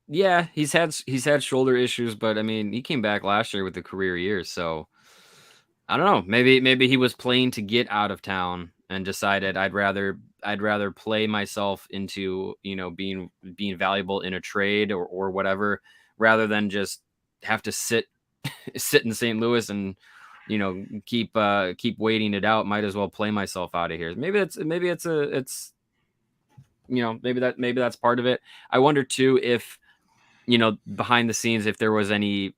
he's had shoulder issues, but I mean, he came back last year with a career year, so. I don't know. Maybe he was playing to get out of town and decided I'd rather play myself into being valuable in a trade or whatever, rather than just have to sit in St. Louis and keep waiting it out. Might as well play myself out of here. Maybe it's maybe that's part of it. I wonder too if, behind the scenes, if there was any,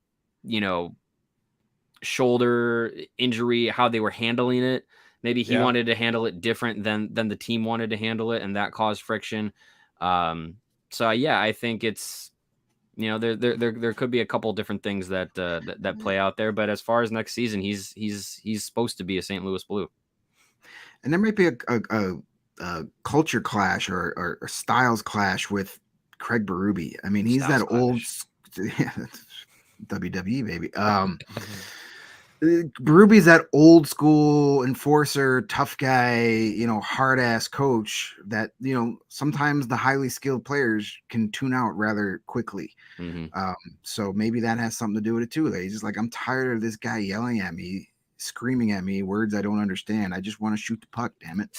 shoulder injury, how they were handling it. Maybe he wanted to handle it different than the team wanted to handle it, and that caused friction. So yeah, I think it's, there could be a couple different things that play out there. But as far as next season, he's supposed to be a St. Louis Blue, and there might be a culture clash or styles clash with Craig Berube. I mean, he's that old WWE baby. Berube's that old school enforcer, tough guy, hard ass coach that, sometimes the highly skilled players can tune out rather quickly. So maybe that has something to do with it too. He's just like, I'm tired of this guy yelling at me, screaming at me, words I don't understand. I just want to shoot the puck, damn it.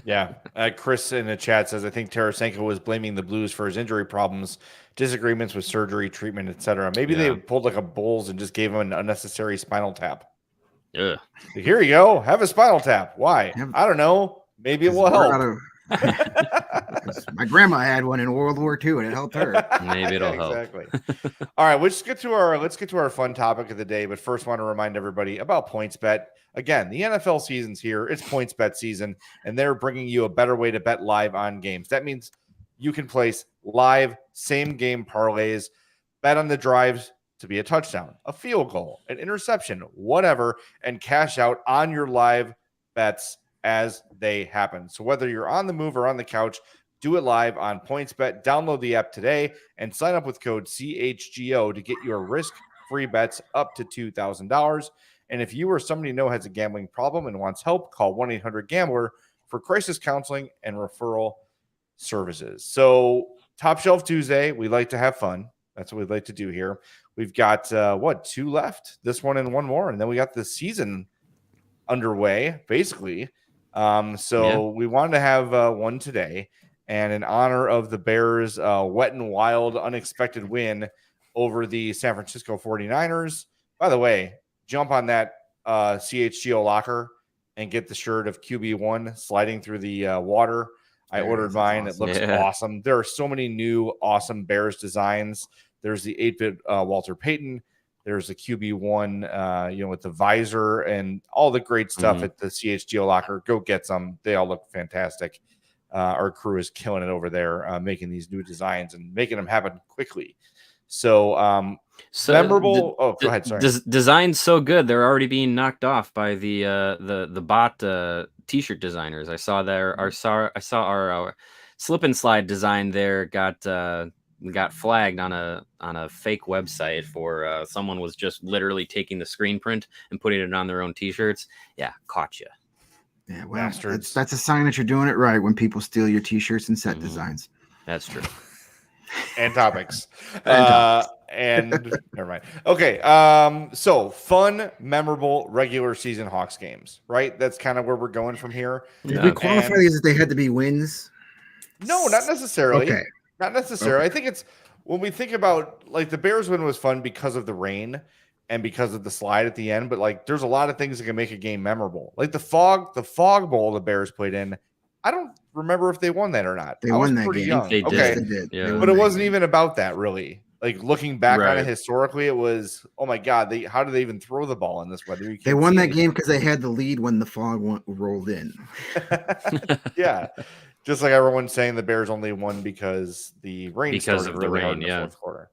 Yeah. Chris in the chat says, I think Tarasenko was blaming the Blues for his injury problems, disagreements with surgery, treatment, etc. Maybe they pulled like a Bulls and just gave him an unnecessary spinal tap. Yeah. Here you go. Have a spinal tap. Why? I don't know. Maybe it will help. My grandma had one in World War II and it helped her. Maybe it'll help. Exactly. All right, let's get to our fun topic of the day. But first, want to remind everybody about PointsBet. Again, the NFL season's here. It's PointsBet season, and they're bringing you a better way to bet live on games. That means you can place live same game parlays, bet on the drives to be a touchdown, a field goal, an interception, whatever, and cash out on your live bets as they happen. So whether you're on the move or on the couch, do it live on PointsBet. Download the app today and sign up with code CHGO to get your risk-free bets up to $2,000. And if you or somebody you know has a gambling problem and wants help, call 1-800-GAMBLER for crisis counseling and referral services. So Top Shelf Tuesday, we like to have fun. That's what we'd like to do here. We've got, 2 left? This one and one more. And then we got the season underway, basically. We wanted to have one today. And in honor of the Bears' wet and wild, unexpected win over the San Francisco 49ers. By the way, jump on that CHGO locker and get the shirt of QB1 sliding through the water. I ordered mine. Awesome. It looks awesome. There are so many new awesome Bears designs. There's the 8-bit Walter Payton. There's the QB1, with the visor and all the great stuff at the CHGO locker. Go get some. They all look fantastic. Our crew is killing it over there, making these new designs and making them happen quickly. So memorable. Go ahead. Sorry. Design's so good, they're already being knocked off by the bot t-shirt designers. I saw our slip and slide design there got flagged on a fake website for someone was just literally taking the screen print and putting it on their own t-shirts. Yeah, caught you. Yeah, well, that's a sign that you're doing it right when people steal your t-shirts and set designs. That's true. And topics. And never mind. Okay. So fun, memorable regular season Hawks games, right? That's kind of where we're going from here. Did we qualify these if they had to be wins? No, not necessarily. Okay. Not necessarily. Okay. I think it's when we think about like the Bears win was fun because of the rain and because of the slide at the end, but like there's a lot of things that can make a game memorable. Like the fog bowl the Bears played in. I don't remember if they won that or not. They won that game. Young. They did. Yeah. But it wasn't even about that really. Like looking back on it historically, it was, oh my God, how did they even throw the ball in this weather? They won that game because they had the lead when the fog rolled in. Yeah. Just like everyone's saying the Bears only won because the rain because of the rain, in the fourth quarter.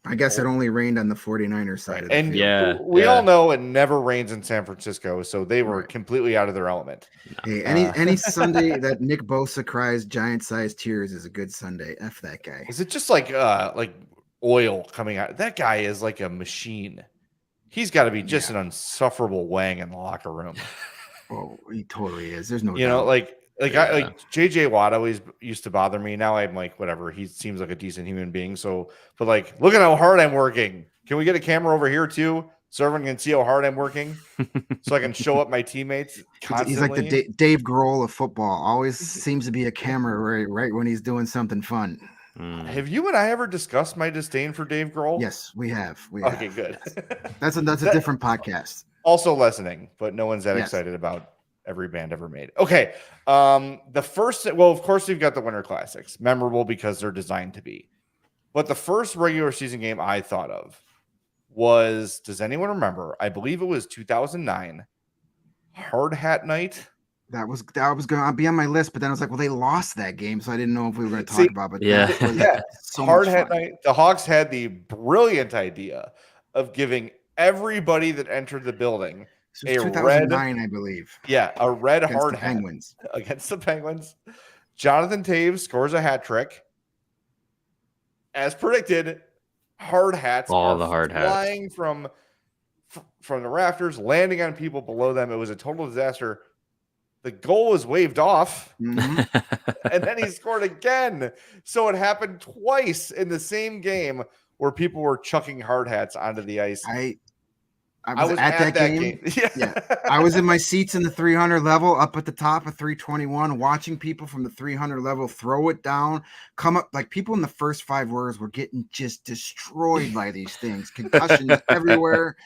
I guess it only rained on the 49ers side of the and field. We all know it never rains in San Francisco, so they were completely out of their element. Hey, any Sunday that Nick Bosa cries giant-sized tears is a good Sunday. F that guy. Is it just like oil coming out? That guy is like a machine. He's got to be just an insufferable wang in the locker room. Oh, he totally is. There's no doubt. Like JJ Watt always used to bother me. Now I'm like, whatever. He seems like a decent human being. So, but like, look at how hard I'm working. Can we get a camera over here too, so everyone can see how hard I'm working, so I can show up my teammates constantly? He's like the Dave Grohl of football. Always seems to be a camera right when he's doing something fun. Have you and I ever discussed my disdain for Dave Grohl? Yes, we have. Okay, good. That's a different podcast. Also listening, but no one's that excited about every band ever made. Okay. The first, well, of course, we've got the Winter Classics, memorable because they're designed to be. But the first regular season game I thought of was, does anyone remember? I believe it was 2009, Hard Hat Night. That was going to be on my list, but then I was like, well, they lost that game, so I didn't know if we were going to See, talk about. But yeah. that was so Hard much Hat fun. Night. The Hawks had the brilliant idea of giving everybody that entered the building This was a 2009, I believe. Yeah, a red Against hard the hat Penguins. against the Penguins. Jonathan Taves scores a hat trick. As predicted, hard hats All are the hard hats flying from the rafters, landing on people below them. It was a total disaster. The goal was waved off, Mhm. and then he scored again. So it happened twice in the same game where people were chucking hard hats onto the ice. I was at that game. Yeah. I was in my seats in the 300 level, up at the top of 321, watching people from the 300 level throw it down, come up. Like, people in the first 5 rows were getting just destroyed by these things, concussions everywhere.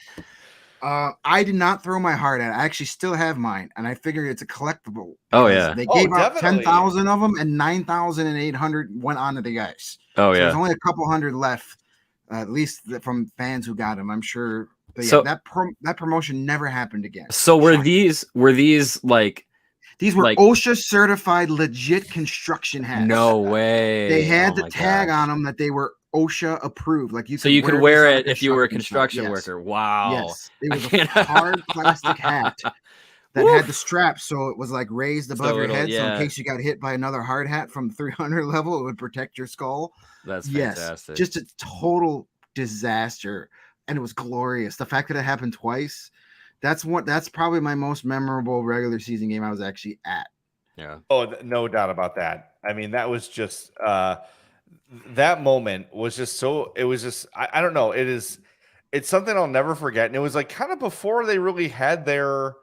I did not throw my heart at it. I actually still have mine, and I figured it's a collectible. Oh, because yeah. They gave out definitely. 10,000 of them, and 9,800 went onto the ice. Oh, So yeah. there's only a couple hundred left, at least from fans who got them, I'm sure. But yeah, So- that promotion never happened again. So were Shocking. these like, These were like- OSHA certified legit construction hats. no way? They had Oh the my tag gosh. on them that they were OSHA approved. Like, So you could wear this on it if you were a construction construction site. worker. Wow. Yes, it I was a can't- hard plastic hat that Woof. had the strap, so it was like raised above So your it'll- head. So yeah. in case you got hit by another hard hat from 300 level, it would protect your skull. That's Yes, fantastic. just a total disaster, and it was glorious. The fact that it happened twice, that's probably my most memorable regular season game I was actually at. yeah. Oh, no doubt about that. I mean, that was just that moment was just so. It was just I don't know. It's something I'll never forget. And it was like kind of before they really had the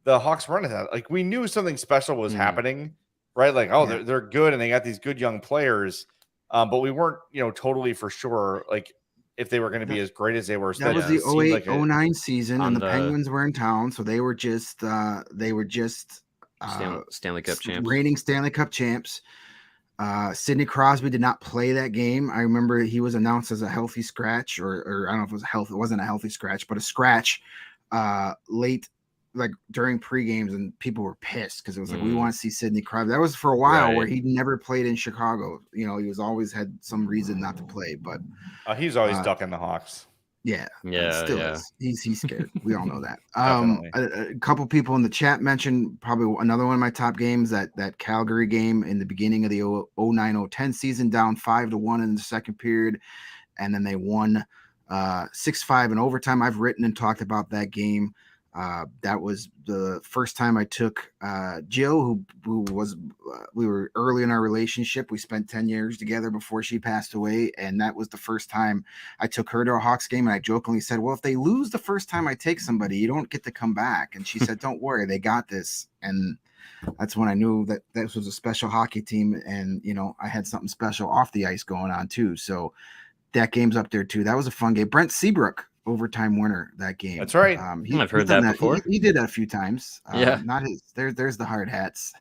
Hawks running that. Like, we knew something special was happening, right? Like, oh, Yeah. they're good and they got these good young players, but we weren't totally for sure like if they were going to be as great as they were. So That was it the seemed 08, like 09 season, on and the the- Penguins were in town, so they were just Stanley Cup champs. reigning Stanley Cup champs. Sidney Crosby did not play that game. I remember he was announced as a healthy scratch, or I don't know if it wasn't a healthy scratch, but a scratch late, like during pre-games, and people were pissed because it was like, we want to see Sidney Crosby. That was for a while where Right. he never played in Chicago. He was always had some reason not to play, but he's always ducking the Hawks. yeah, Yeah, still yeah. is. He's scared. We all know that. Definitely. A couple people in the chat mentioned probably another one of my top games, that Calgary game in the beginning of the 09-010 season, down 5-1 in the second period, and then they won 6-5 in overtime. I've written and talked about that game. That was the first time I took Jill, who was we were early in our relationship. We spent 10 years together before she passed away, and that was the first time I took her to a Hawks game. And I jokingly said, well, if they lose the first time I take somebody, you don't get to come back. And she said, don't worry, they got this. And that's when I knew that this was a special hockey team, and I had something special off the ice going on too. So that game's up there too. That was a fun game. Brent Seabrook, overtime winner that game. That's right. I've heard he's done that before. He did that a few times. Yeah. Not his. There's the hard hats.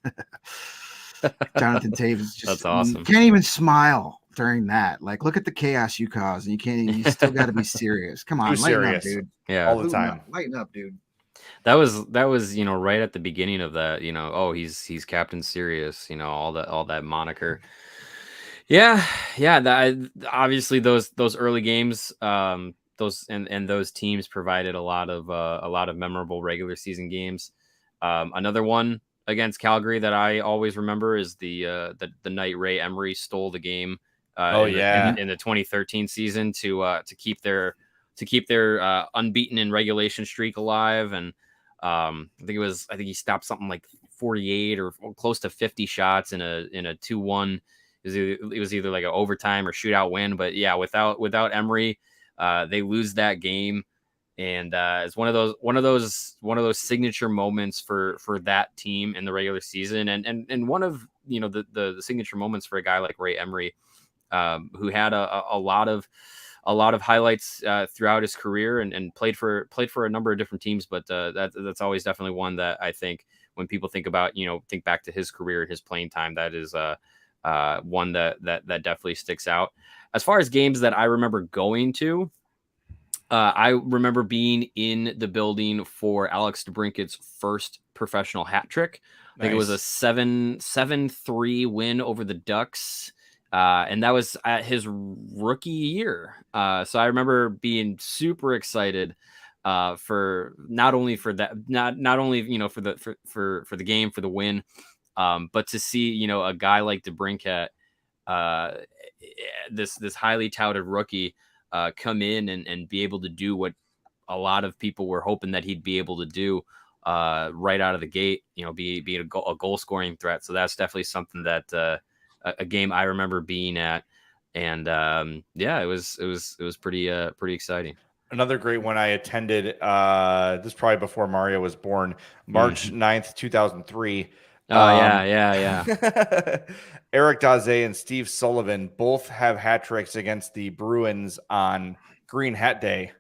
Jonathan Taves just That's awesome. can't even smile during that. Like, look at the chaos you cause, and you still got to be serious. Come on, Too lighten up, serious. dude. Yeah. All the time. Lighten up, dude. That was right at the beginning of that, oh, he's Captain Serious, all that moniker. Yeah, that obviously those early games, those teams provided a lot of memorable regular season games. Another one against Calgary that I always remember is the night Ray Emery stole the game. In the 2013 season to keep their unbeaten in regulation streak alive. And I think he stopped something like 48 or close to 50 shots in a 2-1. It was either like an overtime or shootout win. But yeah, without Emery, they lose that game. And it's one of those signature moments for that team in the regular season, and one of the signature moments for a guy like Ray Emery, who had a lot of highlights throughout his career and played for a number of different teams. But that's always definitely one that I think when people think about, think back to his career and his playing time, that is one that definitely sticks out. As far as games that I remember going to, I remember being in the building for Alex DeBrincat's first professional hat trick. I think it was a 7-3 win over the Ducks. And that was at his rookie year. So I remember being super excited for not only for that, not only, for the game, for the win, but to see, a guy like DeBrincat, this highly touted rookie, come in and be able to do what a lot of people were hoping that he'd be able to do right out of the gate, be a goal scoring threat. So that's definitely something that a game I remember being at, and it was pretty exciting. Another great one I attended, this is probably before Mario was born, March 9th, 2003. Oh, yeah. Eric Daze and Steve Sullivan both have hat tricks against the Bruins on Green Hat Day.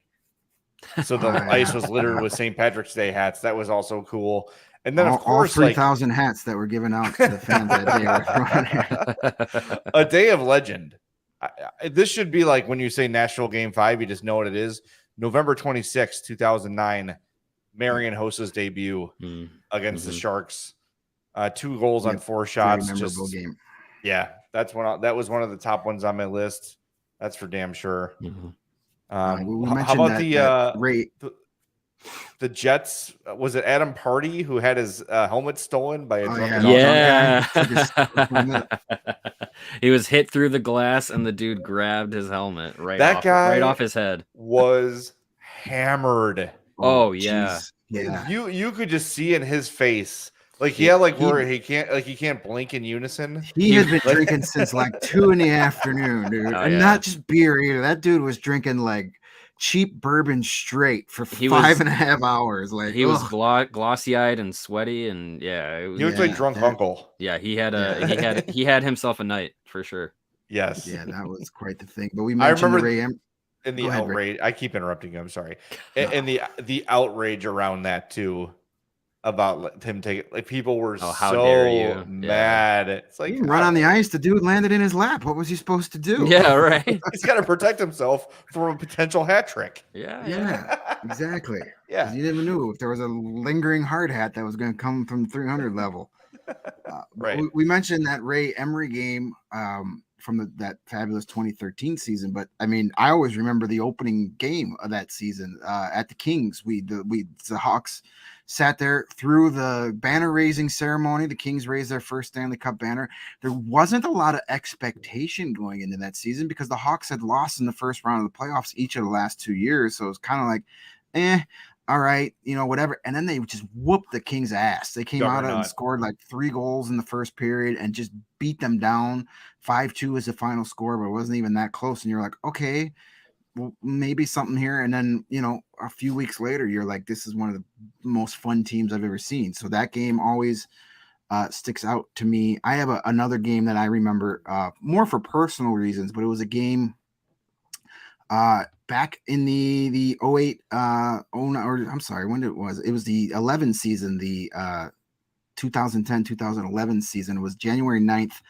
So the ice was littered with St. Patrick's Day hats. That was also cool. And then, of course, all 3,000 hats that were given out to the fans that day. A day of legend. This should be like when you say Nashville Game 5, you just know what it is. November 26, 2009, Marion Hossa's debut against the Sharks. 2 goals on 4 shots. Very memorable game. Yeah, that was one of the top ones on my list. That's for damn sure. We mentioned how about the the Jets? Was it Adam Party who had his helmet stolen by a drunken? Yeah. He was hit through the glass, and the dude grabbed his helmet right off his head. Was hammered. Oh yeah, yeah. You could just see in his face. Like where he can't blink in unison. He has been drinking since like 2 p.m, dude, and not just beer either. That dude was drinking like cheap bourbon straight for 5.5 hours. Like he was glossy-eyed and sweaty, and he was like drunk uncle. Yeah, he had himself a night for sure. Yes, yeah, that was quite the thing. But we mentioned in the outrage. I keep interrupting you. I'm sorry. And the outrage around that too. About him taking, like, people were so mad. It's like, he didn't run on the ice. The dude landed in his lap. What was he supposed to do? Yeah, right. He's got to protect himself from a potential hat trick. Yeah, exactly. Yeah, you never knew if there was a lingering hard hat that was going to come from 300 level. Right. We mentioned that Ray Emery game from that fabulous 2013 season, but I mean, I always remember the opening game of that season at the Kings. The Hawks sat there through the banner raising ceremony. The Kings raised their first Stanley Cup banner. There wasn't a lot of expectation going into that season because the Hawks had lost in the first round of the playoffs each of the last 2 years. So it was kind of like, all right, whatever. And then they just whooped the Kings' ass. They came out and scored like 3 goals in the first period and just beat them down. 5-2 is the final score, but it wasn't even that close. And you're like, okay, well, maybe something here. And then, a few weeks later, you're like, this is one of the most fun teams I've ever seen. So that game always sticks out to me. I have another game that I remember more for personal reasons, but it was a game back in the 08, I'm sorry, when it was the 11 season, the 2010-2011 season. It was January 9th,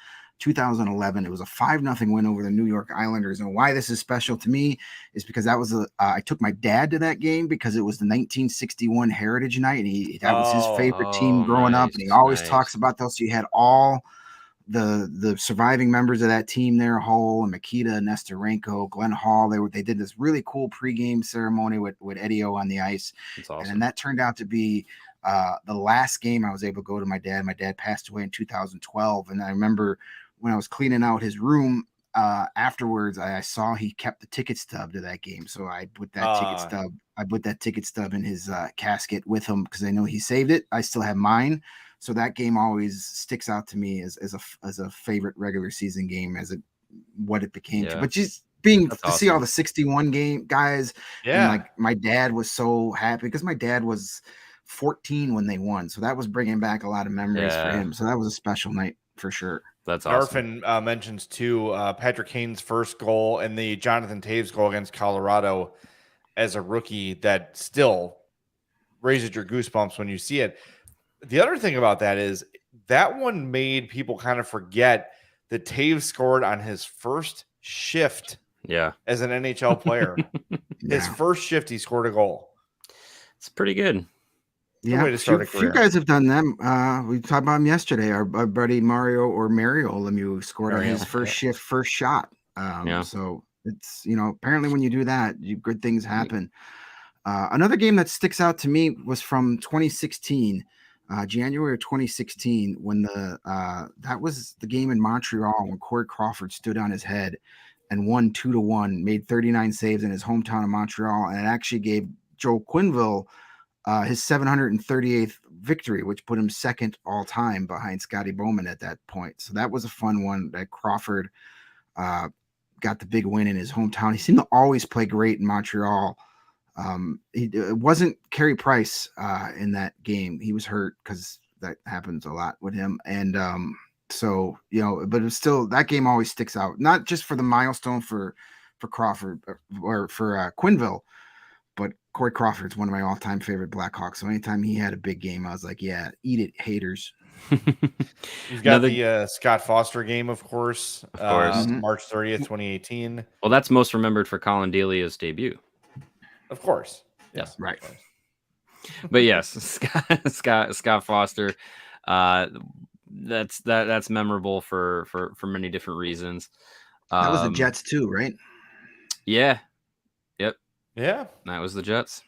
2011. It was a 5-0 win over the New York Islanders. And why this is special to me is because that was I took my dad to that game because it was the 1961 Heritage Night, and that was his favorite team growing up, and he always talks about those. So you had all the surviving members of that team there, Hull and Makita, Nesterenko, Glenn Hall. They did this really cool pregame ceremony with Eddie O on the ice. That's awesome. And then that turned out to be the last game I was able to go to my dad. My dad passed away in 2012. And I remember when I was cleaning out his room afterwards, I saw he kept the ticket stub to that game. So I put that ticket stub in his casket with him because I know he saved it. I still have mine. So that game always sticks out to me as a favorite regular season game, what it became. Yeah. But just being That's to awesome. see all the 61 game guys, Yeah. and like my dad was so happy because my dad was 14 when they won, so that was bringing back a lot of memories for him. So that was a special night for sure. That's awesome. Arfin mentions too Patrick Kane's first goal and the Jonathan Taves goal against Colorado as a rookie that still raises your goosebumps when you see it. The other thing about that is that one made people kind of forget that Taves scored on his first shift Yeah. as an NHL player. His Yeah. first shift, he scored a goal. It's pretty good. Yeah, way to start a few career. guys have done them. We talked about him yesterday. Our buddy Mario Lemieux scored on his first shift, first shot. Yeah. So it's, apparently when you do that, good things happen. Another game that sticks out to me was from 2016, January of 2016, when that was the game in Montreal when Corey Crawford stood on his head and won 2-1, made 39 saves in his hometown of Montreal, and it actually gave Joe Quenneville his 738th victory, which put him second all time behind Scotty Bowman at that point. So that was a fun one that Crawford got the big win in his hometown. He seemed to always play great in Montreal. It wasn't Carey Price in that game. He was hurt because that happens a lot with him. And but it's still, that game always sticks out, not just for the milestone for Crawford or for Quenneville, but Corey Crawford's one of my all-time favorite Blackhawks. So anytime he had a big game, I was like, yeah, eat it, haters. You've got the Scott Foster game, of course. March 30th, 2018. Well, that's most remembered for Colin Delia's debut. Of course. Yes. Right. But yes, Scott Foster. That's memorable for many different reasons. That was the Jets too, right? Yeah. Yep. Yeah. That was the Jets.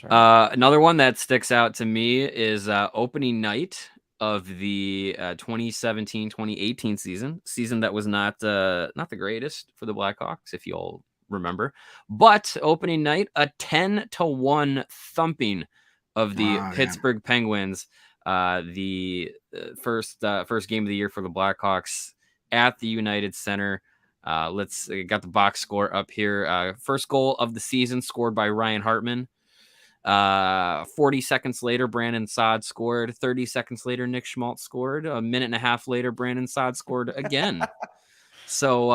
Right. Another one that sticks out to me is opening night of the 2017-2018 season that was not the greatest for the Blackhawks, if you all remember. But opening night, a 10-1 thumping of the Pittsburgh Penguins. The first game of the year for the Blackhawks at the United Center. Let's got the box score up here. First goal of the season scored by Ryan Hartman. 40 seconds later, Brandon Saad scored. 30 seconds later, Nick Schmaltz scored. A minute and a half later, Brandon Saad scored again. So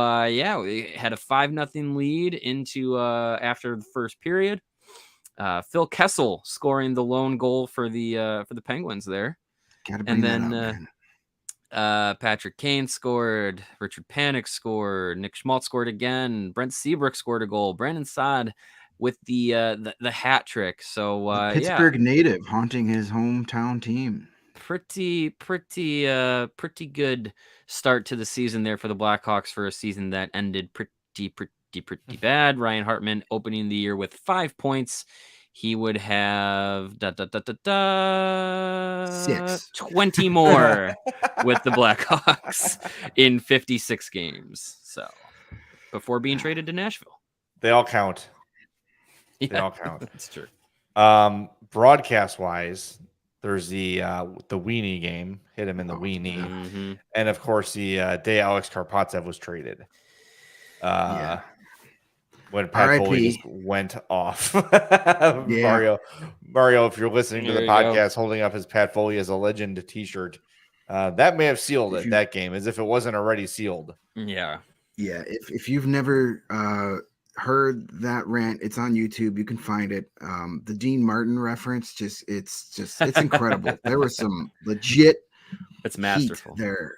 we had a 5-0 lead into after the first period. Phil Kessel scoring the lone goal for the Penguins there. And then Patrick Kane scored. Richard Panik scored. Nick Schmaltz scored again. Brent Seabrook scored a goal. Brandon Saad with the hat trick. So the Pittsburgh native haunting his hometown team. Pretty good start to the season there for the Blackhawks for a season that ended pretty bad. Ryan Hartman opening the year with 5 points. He would have 20 more with the Blackhawks in 56 games. So before being traded to Nashville. They all count. They all count. That's true. Broadcast wise, there's the weenie game, hit him in the weenie. Mm-hmm. And of course the day Alex Karpatsev was traded. When Pat Foley just went off. Mario, if you're listening to the podcast, holding up his Pat Foley as a legend t-shirt, that may have sealed it, that game, as if it wasn't already sealed. Yeah. Yeah. If you've never heard that rant, it's on YouTube. You can find it. The Dean Martin reference, it's incredible. There was some legit it's masterful there.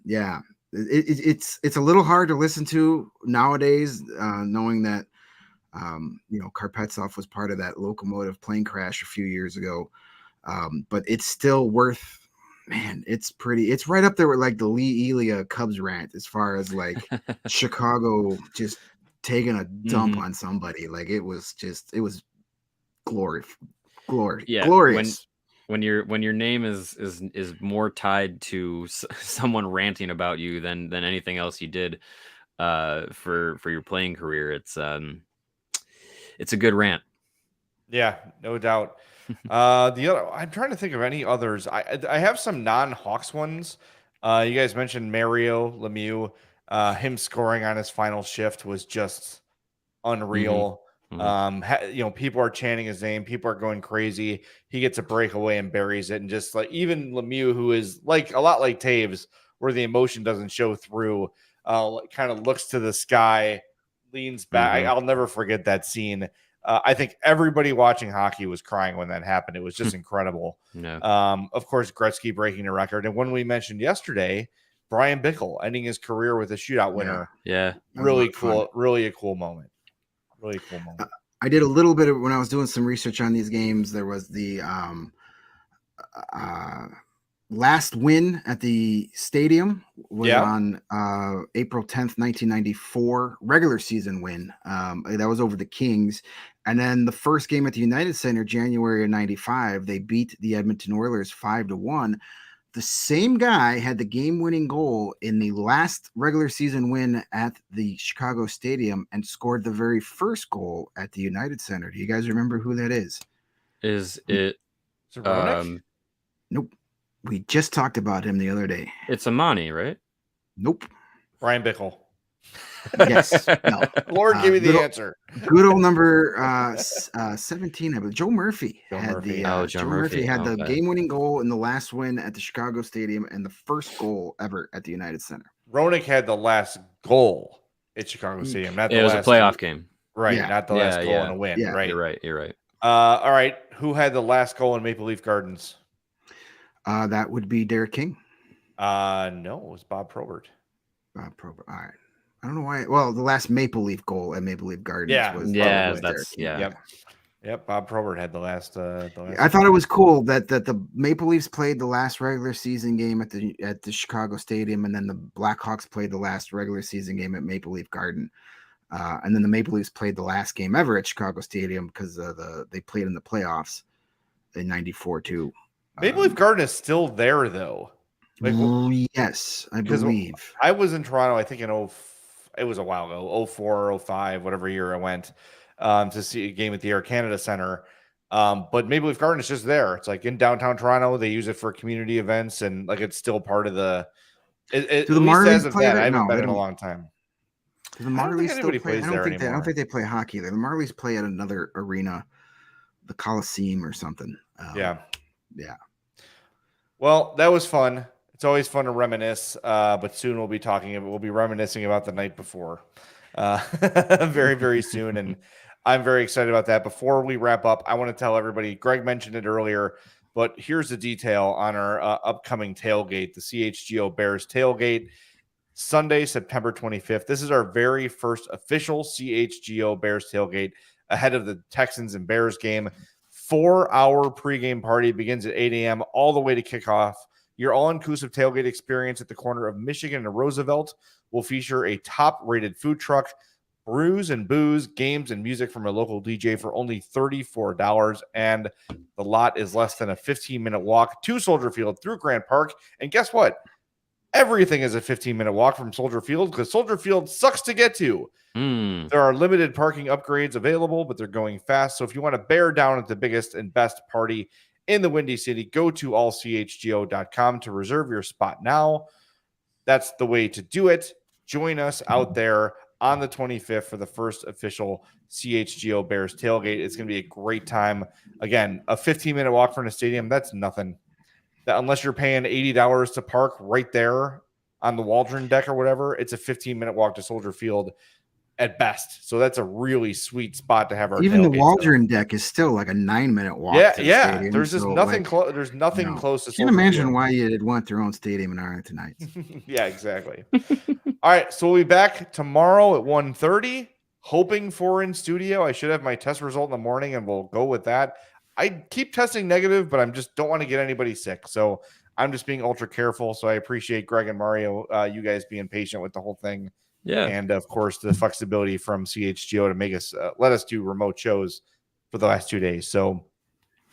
Yeah. It's a little hard to listen to nowadays, knowing that Karpetsov was part of that locomotive plane crash a few years ago, but it's still worth. Man, it's right up there with like the Lee Elia Cubs rant as far as like Chicago just taking a dump on somebody. Like it was glorious. When your name is more tied to someone ranting about you than anything else you did for your playing career, it's a good rant. Yeah, no doubt. I'm trying to think of any others. I have some non-Hawks ones. You guys mentioned Mario Lemieux. Him scoring on his final shift was just unreal. People are chanting his name. People are going crazy. He gets a breakaway and buries it. And just like even Lemieux, who is like a lot like Taves, where the emotion doesn't show through, kind of looks to the sky, leans back. I'll never forget that scene. I think everybody watching hockey was crying when that happened. It was just incredible. No. Of course, Gretzky breaking a record. And when we mentioned yesterday, Brian Bickle ending his career with a shootout winner. Yeah. Really cool. Really a cool moment. Really cool moment. I did a little bit of when I was doing some research on these games. There was the last win at the stadium was on April 10th, 1994, regular season win. That was over the Kings. And then the first game at the United Center, January of 95, they beat the Edmonton Oilers 5-1. The same guy had the game-winning goal in the last regular season win at the Chicago Stadium and scored the very first goal at the United Center. Do you guys remember who that is? Is it? Nope. We just talked about him the other day. It's Amani, right? Nope. Brian Bickle. Yes. No. Lord, give me the answer. Good old number 17, I believe. Joe Murphy had the Joe Murphy had the game-winning goal in the last win at the Chicago Stadium and the first goal ever at the United Center. Roenick had the last goal at Chicago Stadium. Not it was a playoff game. Right, not the last goal in a win. Yeah. Right. You're right. All right. Who had the last goal in Maple Leaf Gardens? That would be Derek King. No, it was Bob Probert. Bob Probert. All right. I don't know why. Well, the last Maple Leaf goal at Maple Leaf Gardens was that's Derek King. Yep. Bob Probert had the last. I thought it was cool that the Maple Leafs played the last regular season game at the Chicago Stadium, and then the Blackhawks played the last regular season game at Maple Leaf Garden, and then the Maple Leafs played the last game ever at Chicago Stadium because they played in the playoffs in '94 too. Maple Leaf Garden is still there though. Yes, I believe. I was in Toronto. I think it was a while ago, 04, 05, whatever year I went to see a game at the Air Canada Center. But Maple Leaf Garden is just there. It's like in downtown Toronto. They use it for community events, and like it's still part of the. Do the Marlies play there? I haven't been in a long time. Do the Marlies still play? I don't think they play hockey there. The Marlies play at another arena, the Coliseum or something. Yeah. Well, that was fun. It's always fun to reminisce, but soon we'll be reminiscing about the night before very, very soon. And I'm very excited about that. Before we wrap up, I want to tell everybody, Greg mentioned it earlier, but here's the detail on our upcoming tailgate, the CHGO Bears tailgate, Sunday, September 25th. This is our very first official CHGO Bears tailgate ahead of the Texans and Bears game. 4-hour pregame party begins at 8 a.m. all the way to kickoff. Your all-inclusive tailgate experience at the corner of Michigan and Roosevelt will feature a top-rated food truck, brews and booze, games, and music from a local DJ for only $34. And the lot is less than a 15-minute walk to Soldier Field through Grant Park. And guess what? Everything is a 15-minute walk from Soldier Field because Soldier Field sucks to get to. There are limited parking upgrades available, but they're going fast. So if you want to bear down at the biggest and best party in the Windy City, go to allchgo.com to reserve your spot now. That's the way to do it. Join us out there on the 25th for the first official CHGO Bears tailgate. It's going to be a great time. Again, a 15-minute walk from the stadium, that's nothing. Unless you're paying $80 to park right there on the Waldron deck or whatever, it's a 15-minute walk to Soldier Field at best. So that's a really sweet spot to have our even the Waldron deck is still like a 9-minute walk. To the stadium, there's just nothing close. There's nothing close to. Can't imagine why you'd want their own stadium in Arlington Heights. Yeah, exactly. All right, so we'll be back tomorrow at 1:30. Hoping for in studio. I should have my test result in the morning, and we'll go with that. I keep testing negative, but I'm just don't want to get anybody sick. So I'm just being ultra careful. So I appreciate Greg and Mario, you guys being patient with the whole thing. Yeah. And of course, the flexibility from CHGO to make us let us do remote shows for the last 2 days. So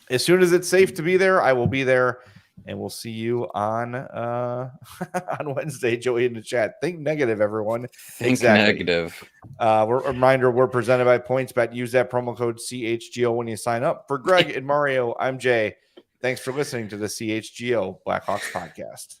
as soon as it's safe to be there, I will be there. And we'll see you on on Wednesday. Joey in the chat. Think negative, everyone. Think negative. Reminder, we're presented by PointsBet. Use that promo code CHGO when you sign up. For Greg and Mario, I'm Jay. Thanks for listening to the CHGO Blackhawks podcast.